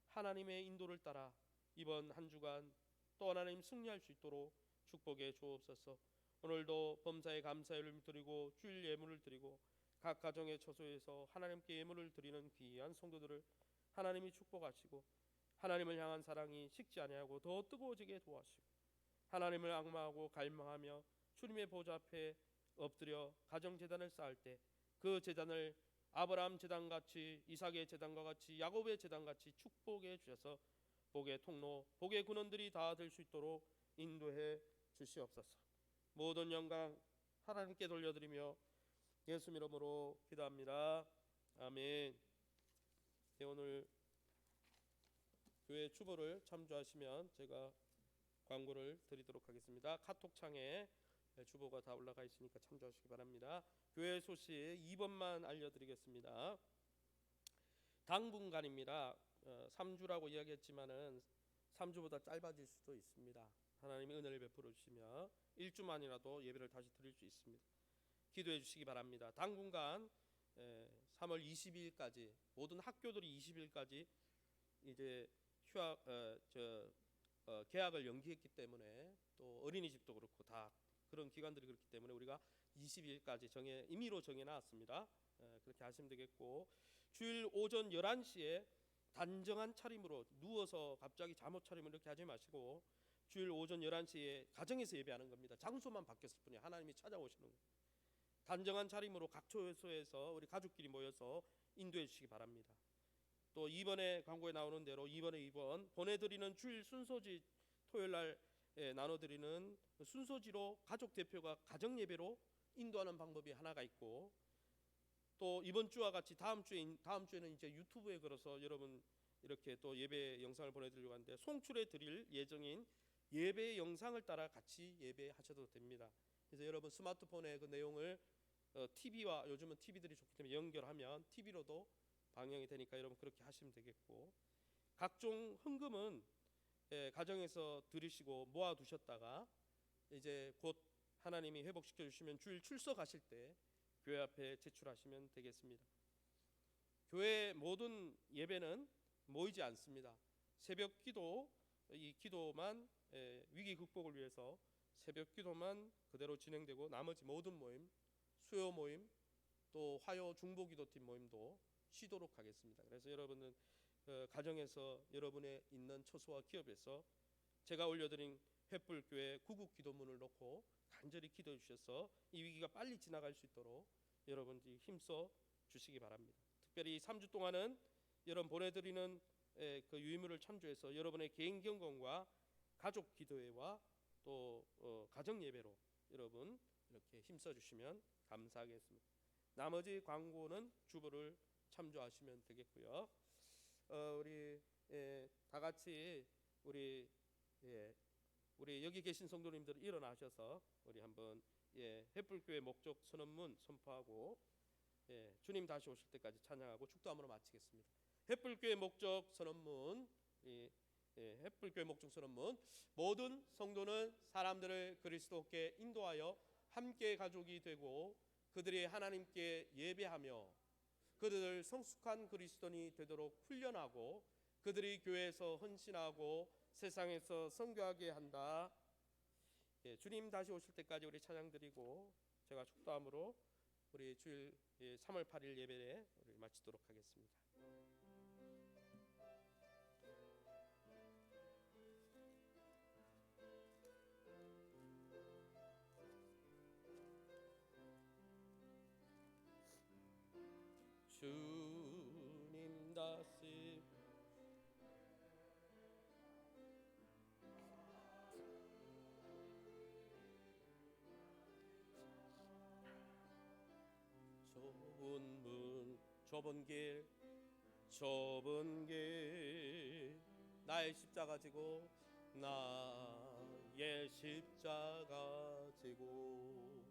하나님의 인도를 따라 이번 한 주간 또 하나님 승리할 수 있도록 축복해 주옵소서. 오늘도 범사에 감사를 드리고 주일 예물을 드리고 각 가정의 처소에서 하나님께 예물을 드리는 귀한 성도들을 하나님이 축복하시고 하나님을 향한 사랑이 식지 아니하고 더 뜨거워지게 도와주시고 하나님을 악마하고 갈망하며 주님의 보좌 앞에 엎드려 가정 제단을 쌓을 때 그 제단을 아브라함 제단같이, 이삭의 제단과 같이, 야곱의 제단같이 축복해 주셔서 복의 통로, 복의 근원들이 다 될 수 있도록 인도해 주시옵소서. 모든 영광 하나님께 돌려드리며 예수 이름으로 기도합니다. 아멘. 네, 오늘 교회 주보를 참조하시면 제가 광고를 드리도록 하겠습니다. 카톡창에 주보가 다 올라가 있으니까 참조하시기 바랍니다. 교회 소식 2번만 알려드리겠습니다. 당분간입니다. 3주라고 이야기했지만은 3주보다 짧아질 수도 있습니다. 하나님이 은혜를 베풀어 주시며 1주만이라도 예배를 다시 드릴 수 있습니다. 기도해 주시기 바랍니다. 당분간 3월 20일까지 모든 학교들이 20일까지 이제 개학을 연기했기 때문에 또 어린이집도 그렇고 다 그런 기관들이 그렇기 때문에 우리가 20일까지 임의로 정해놨습니다. 그렇게 하시면 되겠고, 주일 오전 11시에 단정한 차림으로 누워서 갑자기 잠옷 차림을 이렇게 하지 마시고 주일 오전 11시에 가정에서 예배하는 겁니다. 장소만 바뀌었을 뿐이에요. 하나님이 찾아오시는 거예요. 단정한 차림으로 각 처소에서 우리 가족끼리 모여서 인도해 주시기 바랍니다. 또 이번에 광고에 나오는 대로 이번 보내드리는 주일 순서지 토요일날 나눠드리는 순서지로 가족 대표가 가정 예배로 인도하는 방법이 하나가 있고, 또 이번 주와 같이 다음 주에는 이제 유튜브에 걸어서 여러분 이렇게 또 예배 영상을 보내드리려고 하는데 송출해 드릴 예정인 예배 영상을 따라 같이 예배하셔도 됩니다. 그래서 여러분 스마트폰에 그 내용을 TV와 요즘은 TV들이 좋기 때문에 연결하면 TV로도 방영이 되니까 여러분 그렇게 하시면 되겠고, 각종 헌금은 가정에서 들으시고 모아두셨다가 이제 곧 하나님이 회복시켜 주시면 주일 출석하실 때 교회 앞에 제출하시면 되겠습니다. 교회 모든 예배는 모이지 않습니다. 새벽 기도, 이 기도만 위기 극복을 위해서 새벽 기도만 그대로 진행되고 나머지 모든 모임, 수요 모임, 또 화요 중보 기도팀 모임도 쉬도록 하겠습니다. 그래서 여러분은 가정에서 여러분의 있는 처소와 기업에서 제가 올려드린 횃불교회 구국 기도문을 놓고 간절히 기도해 주셔서 이 위기가 빨리 지나갈 수 있도록 여러분들이 힘써 주시기 바랍니다. 특별히 3주 동안은 여러분 보내드리는 그 유의물을 참조해서 여러분의 개인 경건과 가족 기도회와 또 가정 예배로 여러분 이렇게 힘써 주시면 감사하겠습니다. 나머지 광고는 주보를 참조하시면 되겠고요. 우리 다 같이 우리 여기 계신 성도님들 일어나셔서 우리 한번 횃불교회 목적 선언문 선포하고 주님 다시 오실 때까지 찬양하고 축도함으로 마치겠습니다. 횃불교회 목적 선언문, 횃불교회 목적 선언문. 모든 성도는 사람들을 그리스도께 인도하여 함께 가족이 되고 그들이 하나님께 예배하며 그들을 성숙한 그리스도인이 되도록 훈련하고 그들이 교회에서 헌신하고 세상에서 선교하게 한다. 예, 주님 다시 오실 때까지 우리 찬양 드리고 제가 축도함으로 우리 주일 3월 8일 예배에 우리 마치도록 하겠습니다. 주님 다시 좁은 길 나의 십자가 지고 나의 십자가 지고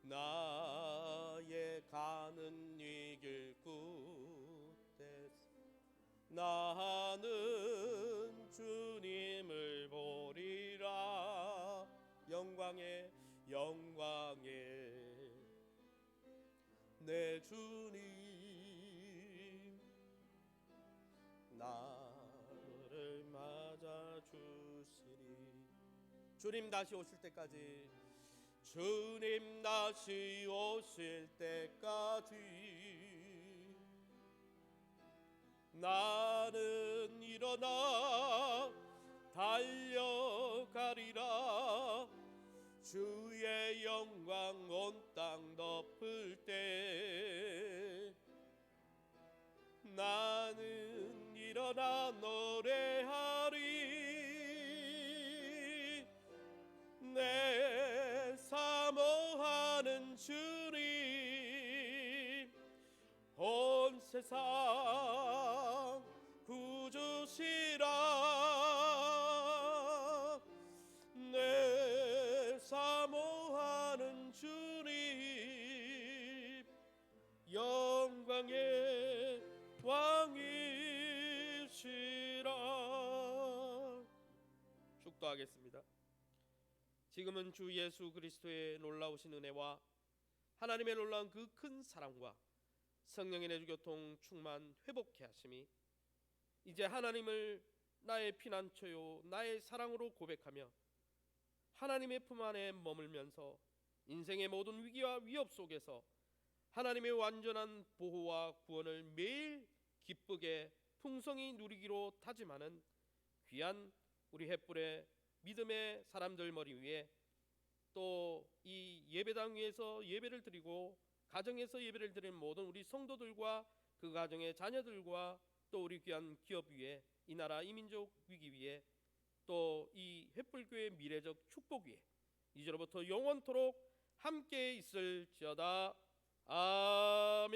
나의 가는 이 길 끝에 나는 주님을 보리라. 영광에 내 주님 나를 맞아 주시리. 주님 다시 오실 때까지 주님 다시 오실 때까지 나는 일어나 달려가리라. 주의 영광 온 땅 덮을 때 나는 일어나 노래하리. 내 사모하는 주님 온 세상 구주시라. 내 사모하는 주님 영광의 왕이시라. 축도하겠습니다. 지금은 주 예수 그리스도의 놀라우신 은혜와 하나님의 놀라운 그 큰 사랑과 성령의 내주교통 충만 회복케 하심이 이제 하나님을 나의 피난처요 나의 사랑으로 고백하며 하나님의 품 안에 머물면서 인생의 모든 위기와 위협 속에서 하나님의 완전한 보호와 구원을 매일 기쁘게 풍성히 누리기로 다짐하는 귀한 우리 햇불의 믿음의 사람들 머리 위에 또 이 예배당 위에서 예배를 드리고 가정에서 예배를 드리는 모든 우리 성도들과 그 가정의 자녀들과 또 우리 귀한 기업 위에 이 나라 이 민족 위기 위에 또 이 햇불교의 미래적 축복 위에 이제로부터 영원토록 함께 있을지어다. 아멘.